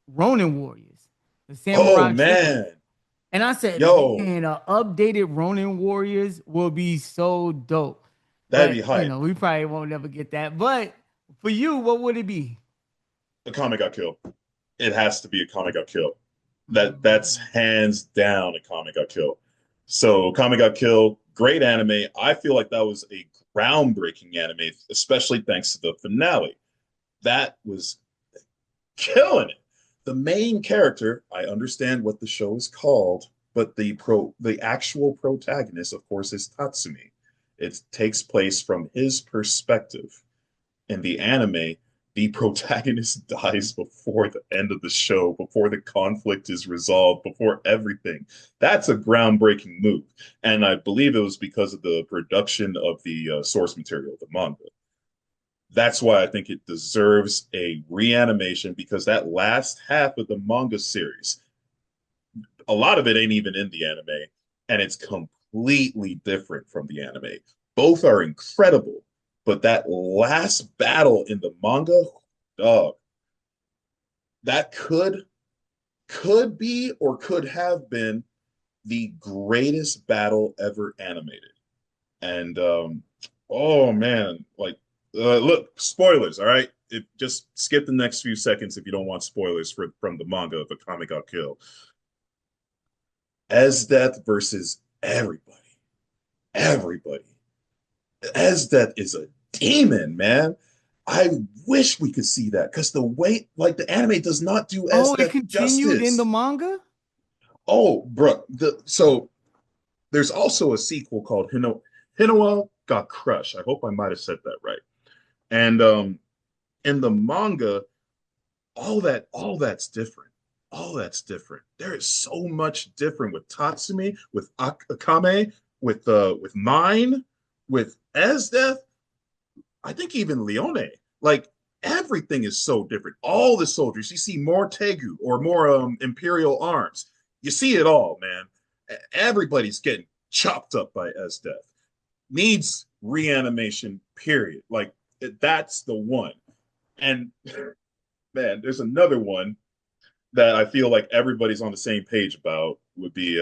Speaker 6: Ronin Warriors, the Samurai
Speaker 7: Oh
Speaker 6: Champloo.
Speaker 7: man,
Speaker 6: And I said,
Speaker 7: yo,
Speaker 6: man, an updated Ronin Warriors will be so dope.
Speaker 7: that'd
Speaker 6: But
Speaker 7: be hype.
Speaker 6: we probably won't never get that. But for you, what would it be?
Speaker 7: A Kame ga Kill. It has to be a Kame ga Kill. That's hands down a Kame ga Kill. So Kame ga Kill, great anime. I feel like that was a groundbreaking anime, especially thanks to the finale. That was killing it. The main character, I understand what the show is called, but the actual protagonist, of course, is Tatsumi. It takes place from his perspective. In the anime, the protagonist dies before the end of the show, before the conflict is resolved, before everything. That's a groundbreaking move. And I believe it was because of the production of the source material, the manga. That's why I think it deserves a reanimation because that last half of the manga series, a lot of it ain't even in the anime, and it's completely different from the anime. Both are incredible, but that last battle in the manga, dog, that could be or could have been the greatest battle ever animated. And oh man, like look, spoilers, all right? Just skip the next few seconds if you don't want spoilers from the manga of Akame ga Kill. Esdeath versus everybody. Everybody. Esdeath is a demon, man. I wish we could see that because the way, like, the anime does not do
Speaker 6: Oh, it
Speaker 7: Esdeath
Speaker 6: continued
Speaker 7: justice.
Speaker 6: in the manga?
Speaker 7: Oh, bro. So there's also a sequel called Hinoa Got Crushed. I hope I might have said that right. And in the manga, all that's different. All that's different. There is so much different with Tatsumi, with Akame, with Mine, with Esdeath. I think even Leone. Like everything is so different. All the soldiers, you see more Tegu or more Imperial arms. You see it all, man. Everybody's getting chopped up by Esdeath. Needs reanimation, period. Like that's the one. And man, there's another one that I feel like everybody's on the same page about would be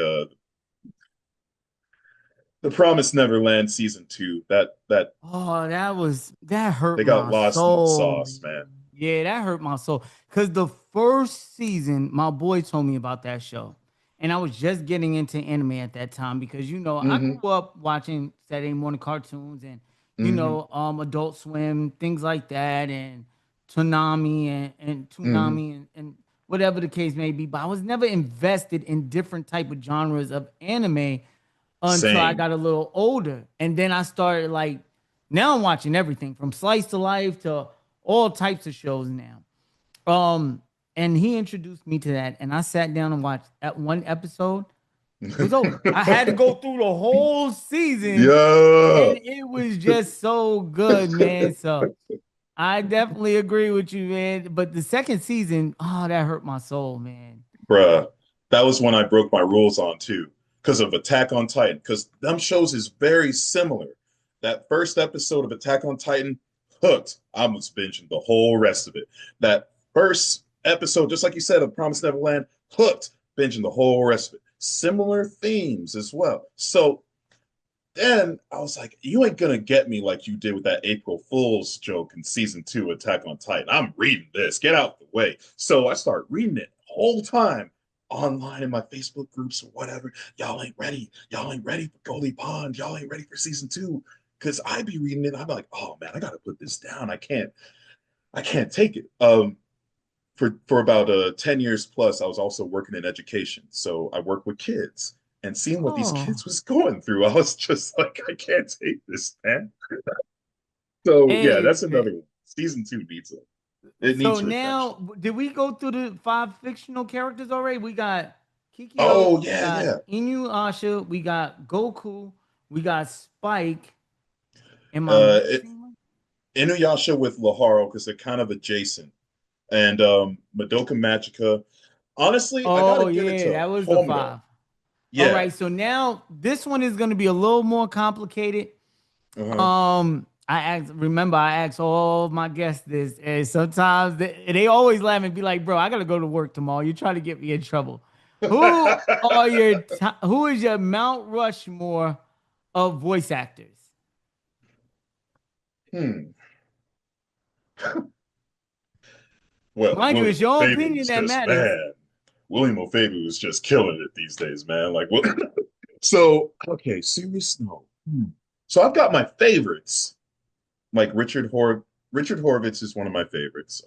Speaker 7: The Promised Neverland season 2. That
Speaker 6: Oh, that hurt
Speaker 7: they got
Speaker 6: my
Speaker 7: lost in the
Speaker 6: soul.
Speaker 7: sauce, man.
Speaker 6: Yeah, that hurt my soul. Cause the first season, my boy told me about that show. And I was just getting into anime at that time because I grew up watching Saturday morning cartoons and Adult Swim, things like that, and Toonami and Toonami and whatever the case may be. But I was never invested in different type of genres of anime until I
Speaker 7: Same.
Speaker 6: got a little older. And then I started like Now I'm watching everything from Slice to Life to all types of shows now. And he introduced me to that, and I sat down and watched that one episode. It was over. I had to go through the whole season,
Speaker 7: Yeah.
Speaker 6: and it was just so good, man. So I definitely agree with you, man. But the second season, oh, that hurt my soul, man.
Speaker 7: Bruh, that was when I broke my rules on too, because of Attack on Titan. Because them shows is very similar. That first episode of Attack on Titan, hooked. I was binging the whole rest of it. That first episode, just like you said, of Promised Neverland, hooked, binging the whole rest of it. Similar themes as well. So then I was like, you ain't gonna get me like you did with that April Fool's joke in season 2 Attack on Titan. I'm reading this. Get out the way. So I start reading it the whole time online in my Facebook groups or whatever. Y'all ain't ready. Y'all ain't ready for Goldie Pond. Y'all ain't ready for season 2. Because I be reading it. I'm like, oh man, I gotta put this down. I can't take it. For about 10 years plus, I was also working in education. So I work with kids. And seeing what these kids was going through, I was just like, I can't take this, man. So yeah,
Speaker 6: Hey,
Speaker 7: that's another one. Season 2 needs it. It needs
Speaker 6: so
Speaker 7: refreshing.
Speaker 6: now, did we go through the 5 fictional characters already? We got Kikyo,
Speaker 7: Oh
Speaker 6: we
Speaker 7: yeah,
Speaker 6: got
Speaker 7: yeah.
Speaker 6: Inuyasha, we got Goku, we got Spike. Am I
Speaker 7: It,
Speaker 6: missing one?
Speaker 7: Inuyasha with Laharl because they're kind of adjacent, and Madoka Magica. Honestly, I
Speaker 6: Oh
Speaker 7: gotta give it
Speaker 6: yeah,
Speaker 7: to
Speaker 6: that was the
Speaker 7: Homura.
Speaker 6: 5. All
Speaker 7: Yeah.
Speaker 6: right, so now this one is going to be a little more complicated.
Speaker 7: Uh-huh.
Speaker 6: I asked all my guests this, and sometimes they always laugh and be like, "Bro, I gotta go to work tomorrow. You're trying to get me in trouble." Who is your Mount Rushmore of voice actors?
Speaker 7: Hmm. Well,
Speaker 6: Mind you,
Speaker 7: William
Speaker 6: it's your
Speaker 7: Ofoegbu
Speaker 6: opinion
Speaker 7: is
Speaker 6: that
Speaker 7: just
Speaker 6: matters.
Speaker 7: man. William Ofoegbu is just killing it these days, man. Like, what? So okay, serious no. So I've got my favorites. Like Richard Horvitz is one of my favorites.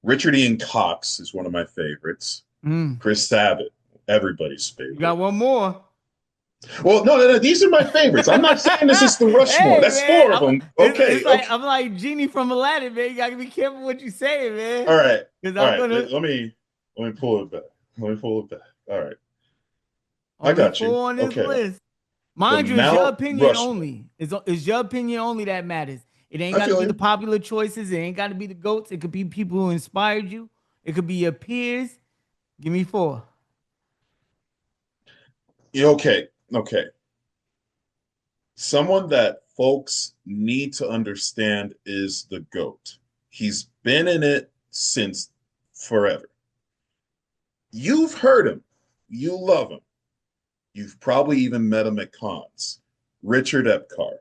Speaker 7: Richard Ian Cox is one of my favorites.
Speaker 6: Mm.
Speaker 7: Chris Sabat, everybody's
Speaker 6: You got
Speaker 7: favorite.
Speaker 6: one more.
Speaker 7: Well, no, these are my favorites. I'm not saying this is the Rushmore.
Speaker 6: Hey
Speaker 7: That's
Speaker 6: man,
Speaker 7: 4 of them.
Speaker 6: it's
Speaker 7: Okay,
Speaker 6: like
Speaker 7: okay.
Speaker 6: I'm like Genie from Aladdin, man. You gotta be careful what you say, man.
Speaker 7: All right.
Speaker 6: Because
Speaker 7: All
Speaker 6: I'm
Speaker 7: right.
Speaker 6: gonna
Speaker 7: Let me pull it back. Let me pull it back. All right. I
Speaker 6: only
Speaker 7: got you.
Speaker 6: 4 on this
Speaker 7: Okay.
Speaker 6: list.
Speaker 7: The
Speaker 6: Mind you, it's your
Speaker 7: Mount
Speaker 6: opinion
Speaker 7: Rushmore.
Speaker 6: only. It's your opinion only that matters. It ain't
Speaker 7: I
Speaker 6: got to
Speaker 7: feel
Speaker 6: be the
Speaker 7: you.
Speaker 6: popular choices. It ain't got to be the goats. It could be people who inspired you. It could be your peers. Give me 4.
Speaker 7: Yeah, okay. Okay. Someone that folks need to understand is the GOAT. He's been in it since forever. You've heard him. You love him. You've probably even met him at cons. Richard Epcar.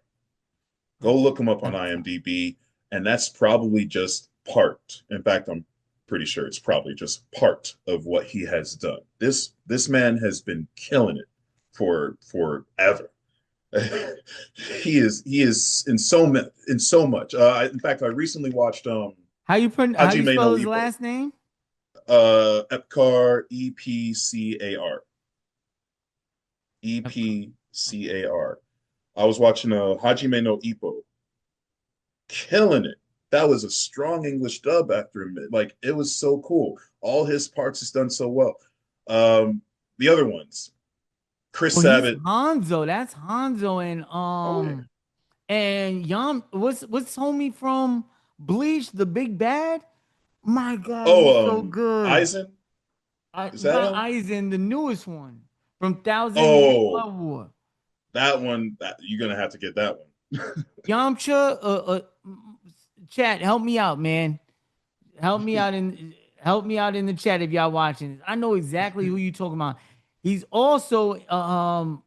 Speaker 7: Go look him up on IMDb, and that's probably just part. In fact, I'm pretty sure it's probably just part of what he has done. This man has been killing it for forever. He is in so much. In fact, I recently watched
Speaker 6: How you
Speaker 7: Hajime no
Speaker 6: spell his
Speaker 7: Ippo.
Speaker 6: last name?
Speaker 7: Epcar, Epcar. Epcar. I was watching Hajime no Ippo, killing it. That was a strong English dub after him. Like it was so cool. All his parts is done so well. The other ones, Chris
Speaker 6: Well, he's
Speaker 7: Sabat.
Speaker 6: Hanzo. That's Hanzo
Speaker 7: Oh yeah.
Speaker 6: and Yam. What's homie from Bleach, the big bad? My God, he's
Speaker 7: Oh,
Speaker 6: so good.
Speaker 7: Aizen. Is that
Speaker 6: Not
Speaker 7: him?
Speaker 6: Aizen, the newest one from Thousand Year
Speaker 7: Oh,
Speaker 6: Blood War.
Speaker 7: that one. You're gonna have to get that one.
Speaker 6: Yamcha, chat, help me out, man. Help me out in the chat if y'all watching. I know exactly who you talking about. He's also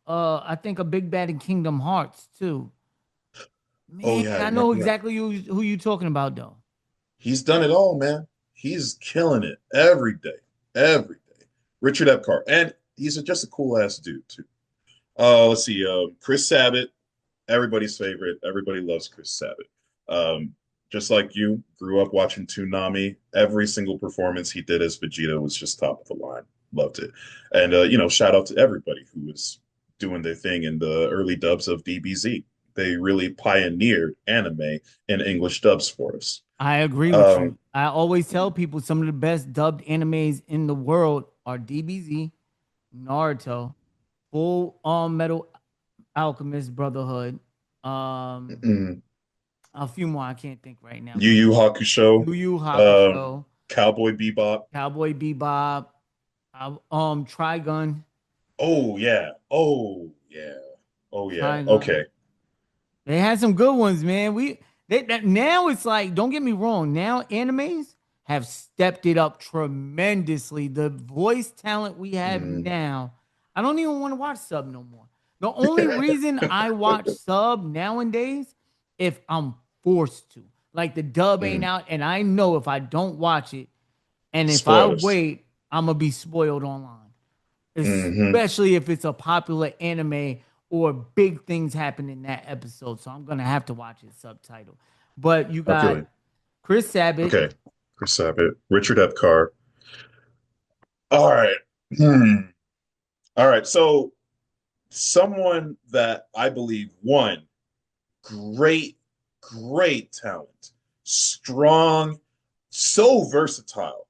Speaker 6: I think a big bad in Kingdom Hearts too.
Speaker 7: Oh
Speaker 6: Man,
Speaker 7: yeah,
Speaker 6: I know
Speaker 7: yeah.
Speaker 6: exactly who you talking about though.
Speaker 7: He's done it all, man. He's killing it every day, every day. Richard Epcar, and he's just a cool ass dude too. Let's see. Chris Sabat, everybody's favorite. Everybody loves Chris Sabat. Just like you, grew up watching Toonami. Every single performance he did as Vegeta was just top of the line. Loved it. And shout out to everybody who was doing their thing in the early dubs of DBZ. They really pioneered anime in English dubs for us.
Speaker 6: I agree with you. I always tell people some of the best dubbed animes in the world are DBZ, Naruto, Full Metal Alchemist Brotherhood,
Speaker 7: Mm,
Speaker 6: a few more I can't think right now.
Speaker 7: Yu Yu Hakusho,
Speaker 6: Yu Yu
Speaker 7: um,
Speaker 6: Hakusho,
Speaker 7: Cowboy Bebop.
Speaker 6: Cowboy Bebop, Trigun,
Speaker 7: Oh yeah. Oh yeah. Oh yeah.
Speaker 6: Trigun.
Speaker 7: Okay.
Speaker 6: They had some good ones, man. Now it's like, don't get me wrong. Now animes have stepped it up tremendously. The voice talent we have
Speaker 7: Mm.
Speaker 6: now, I don't even want to watch sub no more. The only reason I watch sub nowadays, if I'm forced to, like the dub ain't
Speaker 7: Mm.
Speaker 6: out, and I know if I don't watch it, and if I
Speaker 7: Spoilers.
Speaker 6: wait, I'm gonna be spoiled online.
Speaker 7: Hmm.
Speaker 6: Especially if it's a popular anime or big things happen in that episode. So I'm gonna have to watch it subtitled. But you
Speaker 7: I feel
Speaker 6: got
Speaker 7: you.
Speaker 6: Chris Sabat.
Speaker 7: Okay. Chris Sabat, Richard Epcar. All right. Hmm. All right. So someone that I believe one great, great talent, strong, so versatile.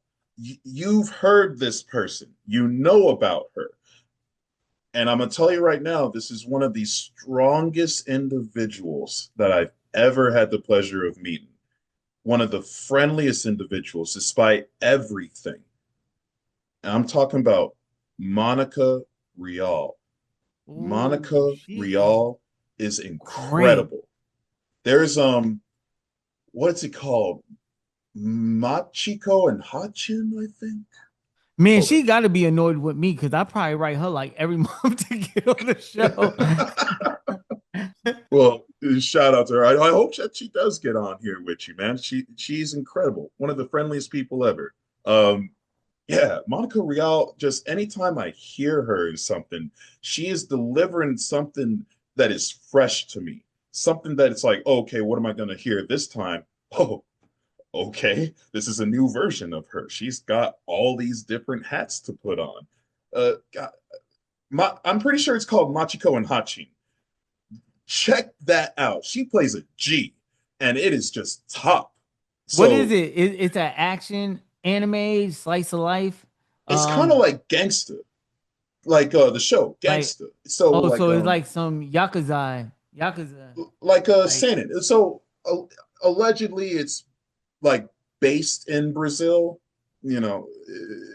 Speaker 7: You've heard this person, you know about her. And I'm going to tell you right now, this is one of the strongest individuals that I've ever had the pleasure of meeting. One of the friendliest individuals, despite everything. And I'm talking about Monica Rial.
Speaker 6: Ooh,
Speaker 7: Monica
Speaker 6: she is
Speaker 7: Rial is
Speaker 6: great.
Speaker 7: incredible. There's what's it called? Machiko and Hachin, I think.
Speaker 6: Man,
Speaker 7: Hold
Speaker 6: she got to be annoyed with me because I probably write her like every month to get on the show.
Speaker 7: up. Well, shout out to her. I hope that she does get on here with you, man. She's incredible. One of the friendliest people ever. Um, yeah, Monica Rial, just anytime I hear her in something, she is delivering something that is fresh to me. Something that it's like, okay, what am I going to hear this time? Oh, okay, this is a new version of her. She's got all these different hats to put on. God, I'm pretty sure it's called Machiko and Hachin. Check that out. She plays a G, and it is just top.
Speaker 6: What is
Speaker 7: So
Speaker 6: it? It's an action anime slice of life.
Speaker 7: it's kind of
Speaker 6: Um,
Speaker 7: like Gangsta, like the show
Speaker 6: like
Speaker 7: Gangsta. So
Speaker 6: oh, so it's like some yakuza. Like
Speaker 7: Sanin. So allegedly, it's like based in Brazil. You know,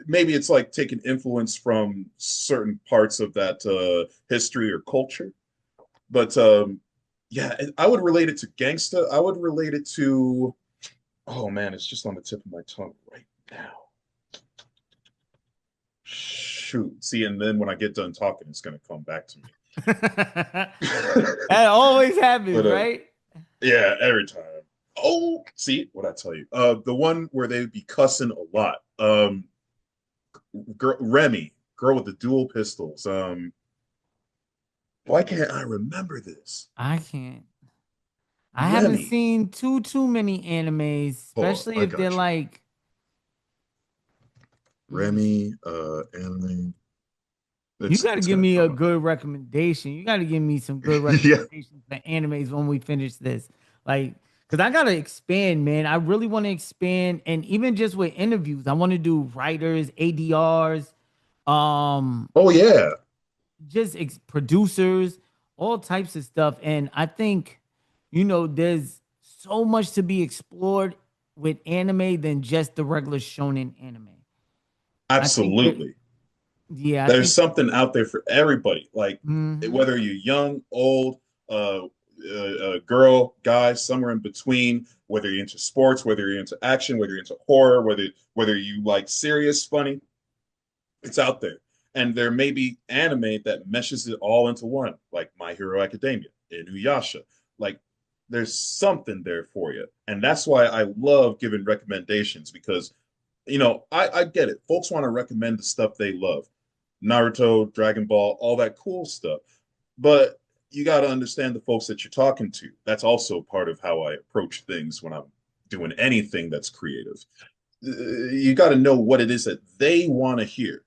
Speaker 7: maybe it's like taking influence from certain parts of that history or culture. But yeah, I would relate it to gangsta. I would relate it to, oh man, it's just on the tip of my tongue right now. Shoot. See, and then when I get done talking, it's gonna come back to
Speaker 6: that
Speaker 7: me.
Speaker 6: always happens,
Speaker 7: But
Speaker 6: right?
Speaker 7: yeah, every time. Oh, see what I tell you. The one where they'd be cussing a lot. Remy, girl with the dual pistols. Why can't I remember this?
Speaker 6: I can't. I haven't
Speaker 7: Remy.
Speaker 6: seen too many animes,
Speaker 7: Hold
Speaker 6: especially
Speaker 7: on, I
Speaker 6: if they're
Speaker 7: got you.
Speaker 6: like. Let me see.
Speaker 7: Remy, anime.
Speaker 6: You
Speaker 7: It's
Speaker 6: got to
Speaker 7: it's
Speaker 6: give
Speaker 7: gonna
Speaker 6: me a
Speaker 7: come up.
Speaker 6: good recommendation. You got to give me some good
Speaker 7: Yeah.
Speaker 6: recommendations for animes when we finish this. Like, because I got to expand, man. I really want to expand. And even just with interviews, I want to do writers, ADRs, um,
Speaker 7: Oh yeah.
Speaker 6: just producers, all types of stuff. And I think, there's so much to be explored with anime than just the regular shonen anime. I think that,
Speaker 7: Absolutely.
Speaker 6: yeah, I
Speaker 7: There's
Speaker 6: think,
Speaker 7: something out there for everybody. Like
Speaker 6: mhm.
Speaker 7: whether you're young, old, girl, guy, somewhere in between. Whether you're into sports, whether you're into action, whether you're into horror, whether you like serious, funny, it's out there. And there may be anime that meshes it all into one, like My Hero Academia, Inuyasha. Like there's something there for you. And that's why I love giving recommendations because, I get it. Folks want to recommend the stuff they love. Naruto, Dragon Ball, all that cool stuff. But you got to understand the folks that you're talking to. That's also part of how I approach things when I'm doing anything that's creative. You got to know what it is that they want to hear.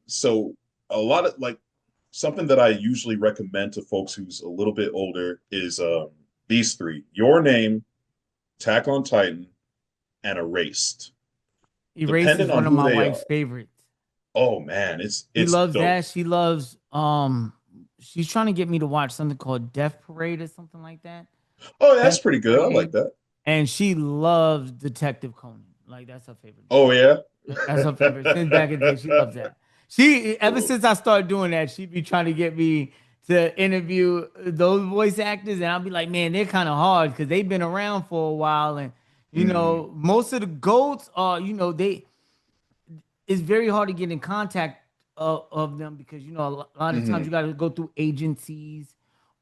Speaker 7: So a lot of like something that I usually recommend to folks who's a little bit older is these three: Your Name, Attack on Titan, and Erased.
Speaker 6: Erased is
Speaker 7: Depending on
Speaker 6: one of
Speaker 7: who
Speaker 6: my
Speaker 7: they
Speaker 6: wife's
Speaker 7: are.
Speaker 6: favorites.
Speaker 7: Oh man,
Speaker 6: She
Speaker 7: it's
Speaker 6: loves
Speaker 7: dope.
Speaker 6: that. She loves she's trying to get me to watch something called Death Parade or something like that.
Speaker 7: Oh, that's
Speaker 6: Death
Speaker 7: pretty good. I like
Speaker 6: Parade.
Speaker 7: that.
Speaker 6: And she loves Detective Conan. Like that's her favorite.
Speaker 7: Oh yeah.
Speaker 6: That's her favorite. Since back in the day, she loves that. She ever since I started doing that, she be trying to get me to interview those voice actors, and I'll be like, man, they're kind of hard because they've been around for a while, and
Speaker 7: Mhm.
Speaker 6: most of the goats are, they. It's very hard to get in contact of them because a lot of times you
Speaker 7: Mhm.
Speaker 6: got to go through agencies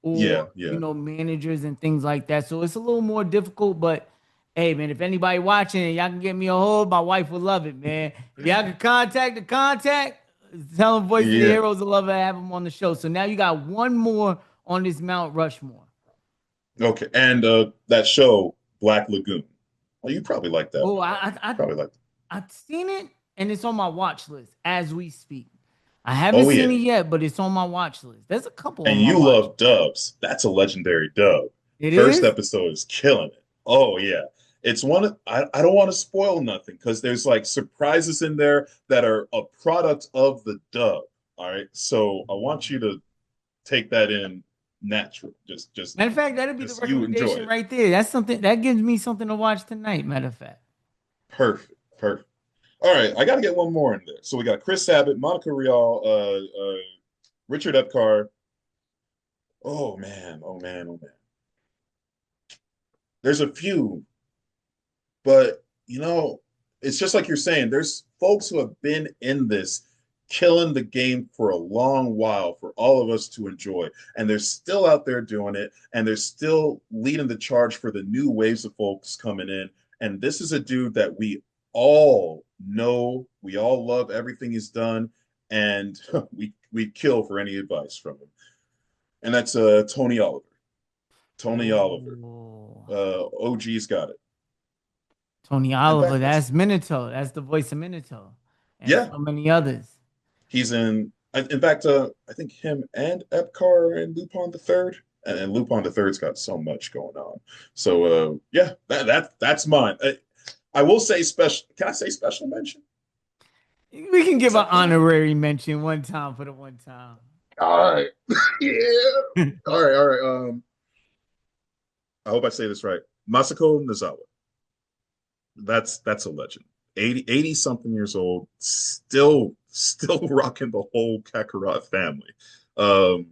Speaker 7: Yeah,
Speaker 6: or
Speaker 7: yeah.
Speaker 6: managers and things like that. So it's a little more difficult, but hey, man, if anybody watching and y'all can get me a hold, my wife would love it, man. If y'all can contact the contact, tell them Voice of the
Speaker 7: Yeah.
Speaker 6: Heroes will love to have them on the show. So now you got one more on this Mount Rushmore.
Speaker 7: Okay. And that show, Black Lagoon. Well, you probably like that
Speaker 6: Oh,
Speaker 7: one, right? Probably like that.
Speaker 6: I've seen it and it's on my watch list as we speak. I haven't
Speaker 7: Oh
Speaker 6: seen
Speaker 7: yeah.
Speaker 6: it yet, but it's on my watch list. There's a couple
Speaker 7: And
Speaker 6: on my
Speaker 7: you
Speaker 6: watch.
Speaker 7: love dubs. That's a legendary dub.
Speaker 6: It
Speaker 7: First
Speaker 6: is?
Speaker 7: episode is killing it. Oh yeah. It's one of, I don't want to spoil nothing because there's like surprises in there that are a product of the dub. All right. So I want you to take that in natural.
Speaker 6: Matter of fact, that'd be the
Speaker 7: Just you enjoy
Speaker 6: recommendation
Speaker 7: it.
Speaker 6: right there. That's something that gives me something to watch tonight. Matter of fact.
Speaker 7: Perfect. Perfect. All right, I got to get one more in there. So we got Chris Sabat, Monica Rial, Richard Epcar. Oh man, oh man, oh man. There's a few, but it's just like you're saying. There's folks who have been in this, killing the game for a long while for all of us to enjoy, and they're still out there doing it, and they're still leading the charge for the new waves of folks coming in. And this is a dude that we all know, we all love everything he's done, and we kill for any advice from him. And that's Tony Oliver. Tony Oliver.
Speaker 6: Oh,
Speaker 7: OG's got it.
Speaker 6: Tony
Speaker 7: In
Speaker 6: Oliver.
Speaker 7: fact,
Speaker 6: That's Minato. That's the voice of Minato, and
Speaker 7: yeah,
Speaker 6: so many others.
Speaker 7: he's in fact, I think him and Epcar are in Lupin the Third, and Lupin the Third's got so much going on. So yeah, that's mine. I will say special. Can I say special mention?
Speaker 6: We can
Speaker 7: Is
Speaker 6: give an
Speaker 7: that fine?
Speaker 6: honorary mention one time for the one time.
Speaker 7: All right. Yeah. All right. All right. I hope I say this right. Masako Nozawa. That's a legend. 80 something years old, still rocking the whole Kakarot family. Um,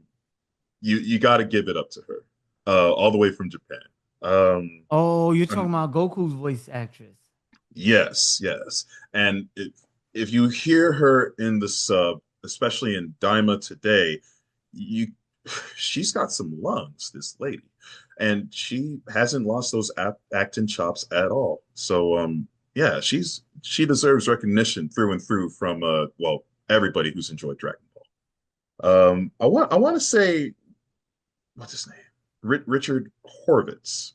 Speaker 7: you got to give it up to her. All the way from Japan.
Speaker 6: Oh, you're talking
Speaker 7: And
Speaker 6: about Goku's voice actress.
Speaker 7: yes, yes. And if you hear her in the sub, especially in Daima today, you she's got some lungs, this lady, and she hasn't lost those acting chops at all. So yeah, she deserves recognition through and through from well, everybody who's enjoyed Dragon Ball. I want to say, what's his name? Richard Horvitz.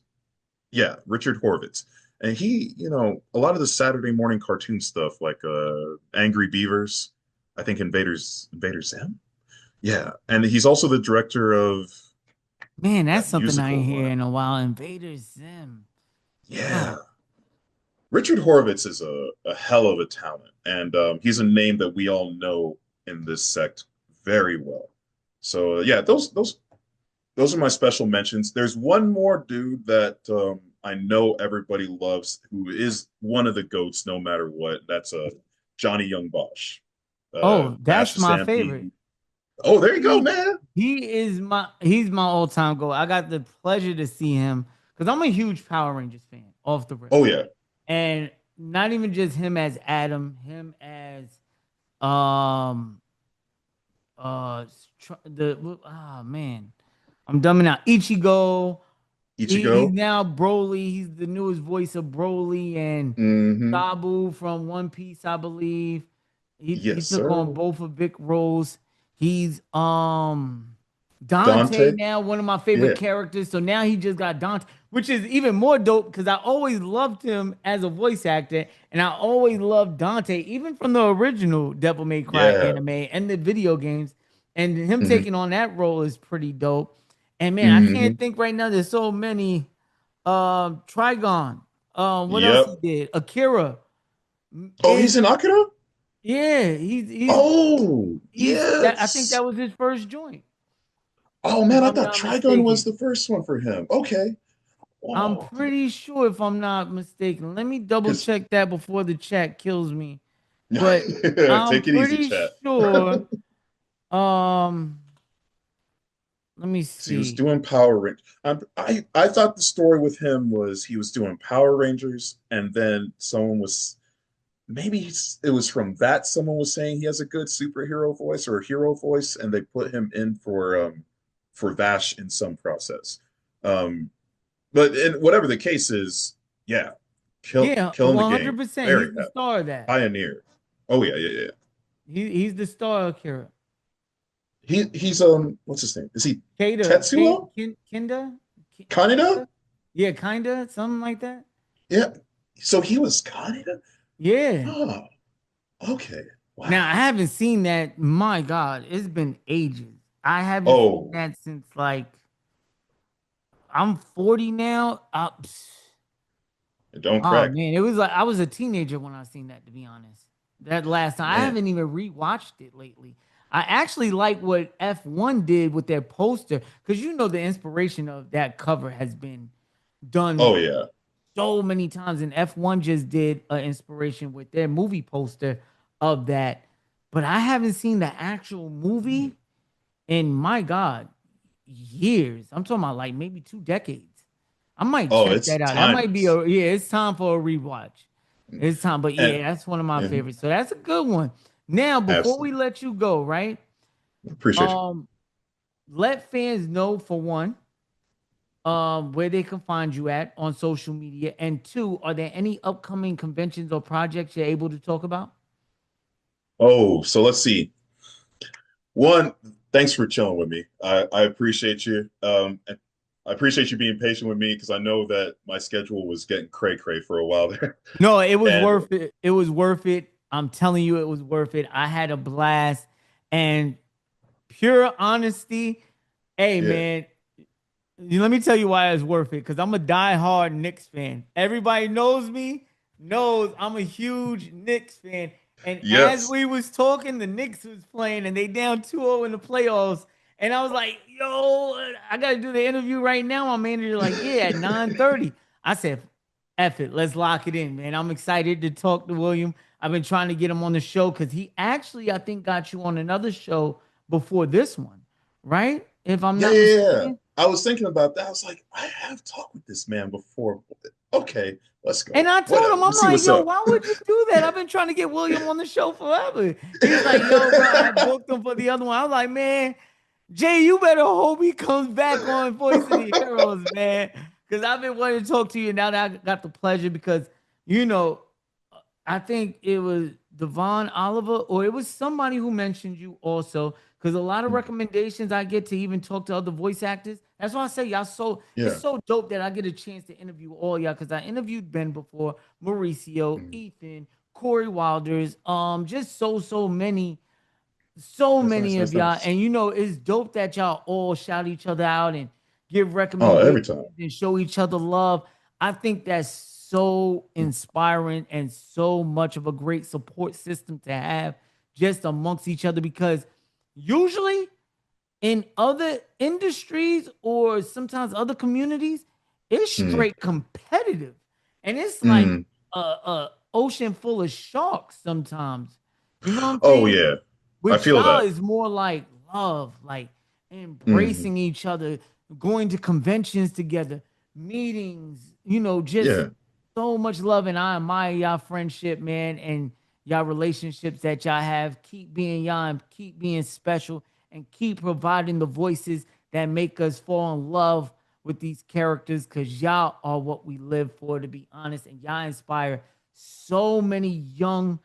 Speaker 7: Yeah, Richard Horvitz. And he, a lot of the Saturday morning cartoon stuff like Angry Beavers, I think Invader Zim. Yeah, and he's also the director of
Speaker 6: Man, that's
Speaker 7: that
Speaker 6: something I ain't
Speaker 7: musical.
Speaker 6: hear in a while. Invader Zim.
Speaker 7: Yeah,
Speaker 6: God.
Speaker 7: Richard Horvitz is a hell of a talent, and he's a name that we all know in this sect very well. So yeah, those are my special mentions. There's one more dude that I know everybody loves, who is one of the goats, no matter what. That's Johnny Young Bosch,
Speaker 6: Oh, that's
Speaker 7: Master
Speaker 6: my favorite.
Speaker 7: Stampede. Oh, there you go,
Speaker 6: He
Speaker 7: man.
Speaker 6: he's my all-time goal. I got the pleasure to see him because I'm a huge Power Rangers fan off the rip.
Speaker 7: Oh yeah,
Speaker 6: And not even just him as Adam, him as um man. I'm dumbing out. Ichigo. He's
Speaker 7: Ichigo.
Speaker 6: now Broly. He's the newest voice of Broly and
Speaker 7: Hmm.
Speaker 6: Sabu from One Piece, I believe. He
Speaker 7: Yes,
Speaker 6: took on
Speaker 7: sir.
Speaker 6: both of big roles. He's Dante
Speaker 7: Dante.
Speaker 6: now, one of my favorite
Speaker 7: Yeah.
Speaker 6: characters. So now he just got Dante, which is even more dope because I always loved him as a voice actor, and I always loved Dante, even from the original Devil May Cry
Speaker 7: Yeah.
Speaker 6: anime and the video games. and him
Speaker 7: Mhm.
Speaker 6: taking on that role is pretty dope. And man, I can't
Speaker 7: Mhm.
Speaker 6: think right now. There's so many. Trigon. What else he
Speaker 7: Yep.
Speaker 6: did? Akira.
Speaker 7: Oh,
Speaker 6: And
Speaker 7: he's in Akira?
Speaker 6: yeah, he's
Speaker 7: Oh,
Speaker 6: he's that. I think
Speaker 7: yes.
Speaker 6: that was his first joint,
Speaker 7: Oh
Speaker 6: if
Speaker 7: man, I
Speaker 6: I'm
Speaker 7: thought
Speaker 6: not
Speaker 7: Trigun was
Speaker 6: mistaken.
Speaker 7: the first one for him. Okay.
Speaker 6: I'm
Speaker 7: Oh,
Speaker 6: pretty sure, if I'm not mistaken. Let me double
Speaker 7: because
Speaker 6: check that before the chat kills me. But I'm
Speaker 7: take it easy,
Speaker 6: pretty
Speaker 7: chat.
Speaker 6: sure. Um, let me
Speaker 7: So he was
Speaker 6: see.
Speaker 7: doing Power Rangers. I thought the story with him was he was doing Power Rangers, and then someone was it was from that someone was saying he has a good superhero voice or a hero voice, and they put him in for Vash in some process. Um, but in whatever the case is, yeah,
Speaker 6: Yeah,
Speaker 7: killing the game.
Speaker 6: 100%.
Speaker 7: Very
Speaker 6: He's the
Speaker 7: happy.
Speaker 6: star of that.
Speaker 7: Pioneer. Oh yeah, yeah, yeah.
Speaker 6: He's the star of Akira.
Speaker 7: He's what's his name? Is he
Speaker 6: Kata,
Speaker 7: Tetsuo?
Speaker 6: Kinda,
Speaker 7: Kaneda?
Speaker 6: Kinda, yeah, kinda, something like that.
Speaker 7: Yeah. So he was Kaneda?
Speaker 6: Yeah.
Speaker 7: Oh, okay.
Speaker 6: Now I
Speaker 7: Wow.
Speaker 6: haven't seen that. My God, it's been ages. I haven't seen
Speaker 7: Oh,
Speaker 6: that since like I'm 40 now.
Speaker 7: don't
Speaker 6: Oh
Speaker 7: crack.
Speaker 6: man, it was like I was a teenager when I seen that. To be honest, that last time I
Speaker 7: Man.
Speaker 6: haven't even rewatched it lately. I actually like what F1 did with their poster because you know the inspiration of that cover has been done
Speaker 7: Oh yeah.
Speaker 6: so many times, and F1 just did an inspiration with their movie poster of that. But I haven't seen the actual movie in, my God, years. I'm talking about like maybe 2 decades. I might
Speaker 7: Oh,
Speaker 6: check
Speaker 7: it's
Speaker 6: that out. That might be
Speaker 7: timeless.
Speaker 6: yeah, it's time for a rewatch. It's time, but
Speaker 7: And
Speaker 6: yeah, that's one of my
Speaker 7: mhm,
Speaker 6: favorites. So that's a good one. Now, before we
Speaker 7: absolutely.
Speaker 6: let you go, right?
Speaker 7: Appreciate you.
Speaker 6: Um, let fans know, for one, where they can find you at on social media, and two, are there any upcoming conventions or projects you're able to talk about?
Speaker 7: Oh, so let's see. One, thanks for chilling with me. I appreciate you. And I appreciate you being patient with me because I know that my schedule was getting cray cray for a while there.
Speaker 6: No, it was
Speaker 7: And
Speaker 6: worth it. It was worth it. I'm telling you, it was worth it. I had a blast, and pure honesty. Hey,
Speaker 7: yeah,
Speaker 6: man, let me tell you why it's worth it. Because I'm a diehard Knicks fan. Everybody knows me, knows I'm a huge Knicks fan. And as
Speaker 7: yes,
Speaker 6: we was talking, the Knicks was playing, and they down 2-0 in the playoffs. And I was like, yo, I got to do the interview right now. My manager like, yeah, at 9:30. I said, F it, let's lock it in, man. I'm excited to talk to William. I've been trying to get him on the show because he actually, I think, got you on another show before this one, right? If I'm
Speaker 7: yeah,
Speaker 6: not
Speaker 7: yeah, yeah.
Speaker 6: mistaken.
Speaker 7: I was thinking about that. I was like, I have talked with this man before. Okay, let's
Speaker 6: And
Speaker 7: go.
Speaker 6: I told him,
Speaker 7: Whatever.
Speaker 6: I'm
Speaker 7: Let's see
Speaker 6: like,
Speaker 7: what's
Speaker 6: yo,
Speaker 7: up.
Speaker 6: why would you do that? I've been trying to get William on the show forever. He's like, yo, bro, I booked him for the other one. I was like, man, Jay, you better hope he comes back on Voice of the Heroes, man. Because I've been wanting to talk to you now that I got the pleasure because, you know, I think it was Devon Oliver, or it was somebody who mentioned you also. Because a lot of recommendations I get to even talk to other voice actors. That's why I say y'all so it's
Speaker 7: Yeah.
Speaker 6: so dope that I get a chance to interview all y'all. Because I interviewed Ben before, Mauricio,
Speaker 7: Mhm.
Speaker 6: Ethan, Corey Wilders, just so
Speaker 7: That's nice,
Speaker 6: many of
Speaker 7: nice,
Speaker 6: y'all.
Speaker 7: nice.
Speaker 6: And you know, it's dope that y'all all shout each other out and give
Speaker 7: Oh,
Speaker 6: recommendations
Speaker 7: every time.
Speaker 6: and show each other love. I think that's so inspiring and so much of a great support system to have just amongst each other, because usually in other industries or sometimes other communities, it's
Speaker 7: Mm.
Speaker 6: straight competitive. And it's like
Speaker 7: Mm.
Speaker 6: a ocean full of sharks sometimes. You know what I'm
Speaker 7: Oh
Speaker 6: saying?
Speaker 7: yeah, I
Speaker 6: With
Speaker 7: feel
Speaker 6: y'all
Speaker 7: that.
Speaker 6: is more like love, like
Speaker 7: Hmm.
Speaker 6: embracing each other, going to conventions together, meetings, just
Speaker 7: Yeah.
Speaker 6: so much love. And I admire y'all friendship, man, and y'all relationships that y'all have. Keep being y'all and keep being special and keep providing the voices that make us fall in love with these characters, because y'all are what we live for, to be honest. And y'all inspire so many young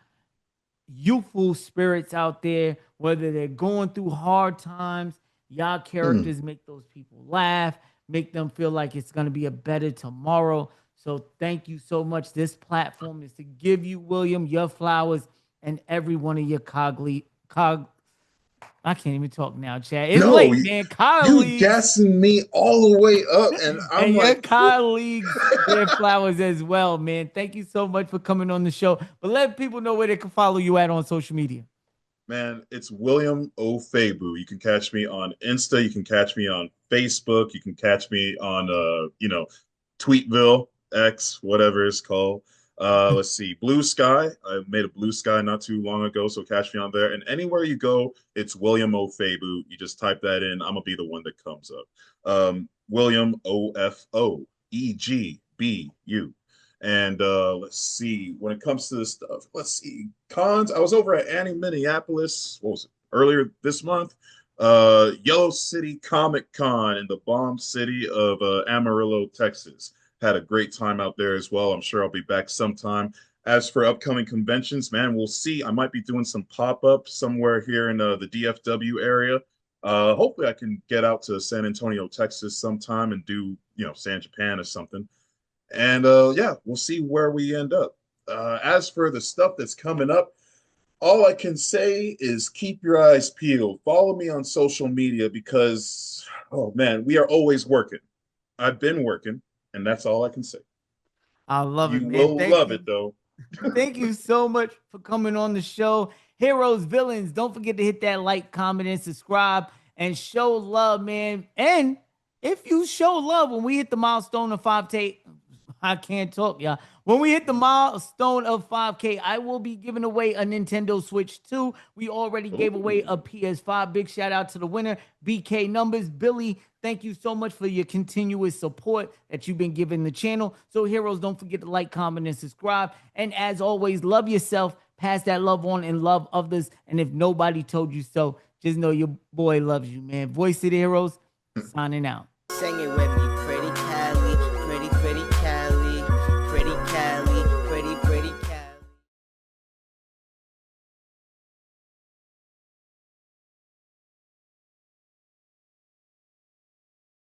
Speaker 6: youthful spirits out there, whether they're going through hard times. Y'all
Speaker 7: Mm.
Speaker 6: characters make those people laugh, make them feel like it's going to be a better tomorrow. So thank you so much. This platform is to give you, William, your flowers and every one of your I can't even talk now, Chad. It's
Speaker 7: No,
Speaker 6: late,
Speaker 7: you-
Speaker 6: man.
Speaker 7: You
Speaker 6: Colleagues.
Speaker 7: gassing me all the way up, and I'm
Speaker 6: And your
Speaker 7: like,
Speaker 6: colleagues their flowers as well, man. Thank you so much for coming on the show. But let people know where they can follow you at on social media.
Speaker 7: man, it's William Ofoegbu. You can catch me on Insta. You can catch me on Facebook. You can catch me on, Tweetville, X, whatever it's called. Let's see, Blue Sky. I made a Blue Sky not too long ago, so catch me on there. And anywhere you go, it's William Ofoegbu. You just type that in. I'm gonna be the one that comes up. William Ofoegbu. And let's see, when it comes to this stuff, let's see, cons. I was over at Annie Minneapolis, what was it, earlier this month? Yellow City Comic Con in the bomb city of Amarillo, Texas. Had a great time out there as well. I'm sure I'll be back sometime. As for upcoming conventions, man, we'll see. I might be doing some pop-ups somewhere here in the DFW area. Hopefully I can get out to San Antonio, Texas sometime and do, San Japan or something. And yeah, we'll see where we end up. As for the stuff that's coming up, all I can say is keep your eyes peeled. Follow me on social media because, oh man, we are always working. I've been working, and that's all I can say.
Speaker 6: I love it,
Speaker 7: You
Speaker 6: man.
Speaker 7: will
Speaker 6: Thank
Speaker 7: love
Speaker 6: you.
Speaker 7: it, though.
Speaker 6: Thank you so much for coming on the show. Heroes, villains, don't forget to hit that like, comment, and subscribe and show love, man. And if you show love when we hit the milestone of 5K, I can't talk, y'all. When we hit the milestone of 5K, I will be giving away a Nintendo Switch 2. We already gave away a PS5. Big shout out to the winner, BK Numbers. Billy, thank you so much for your continuous support that you've been giving the channel. So, heroes, don't forget to like, comment, and subscribe. And as always, love yourself, pass that love on, and love others. And if nobody told you so, just know your boy loves you, man. Voice of the Heroes, signing out.
Speaker 1: Sing it with me, pretty.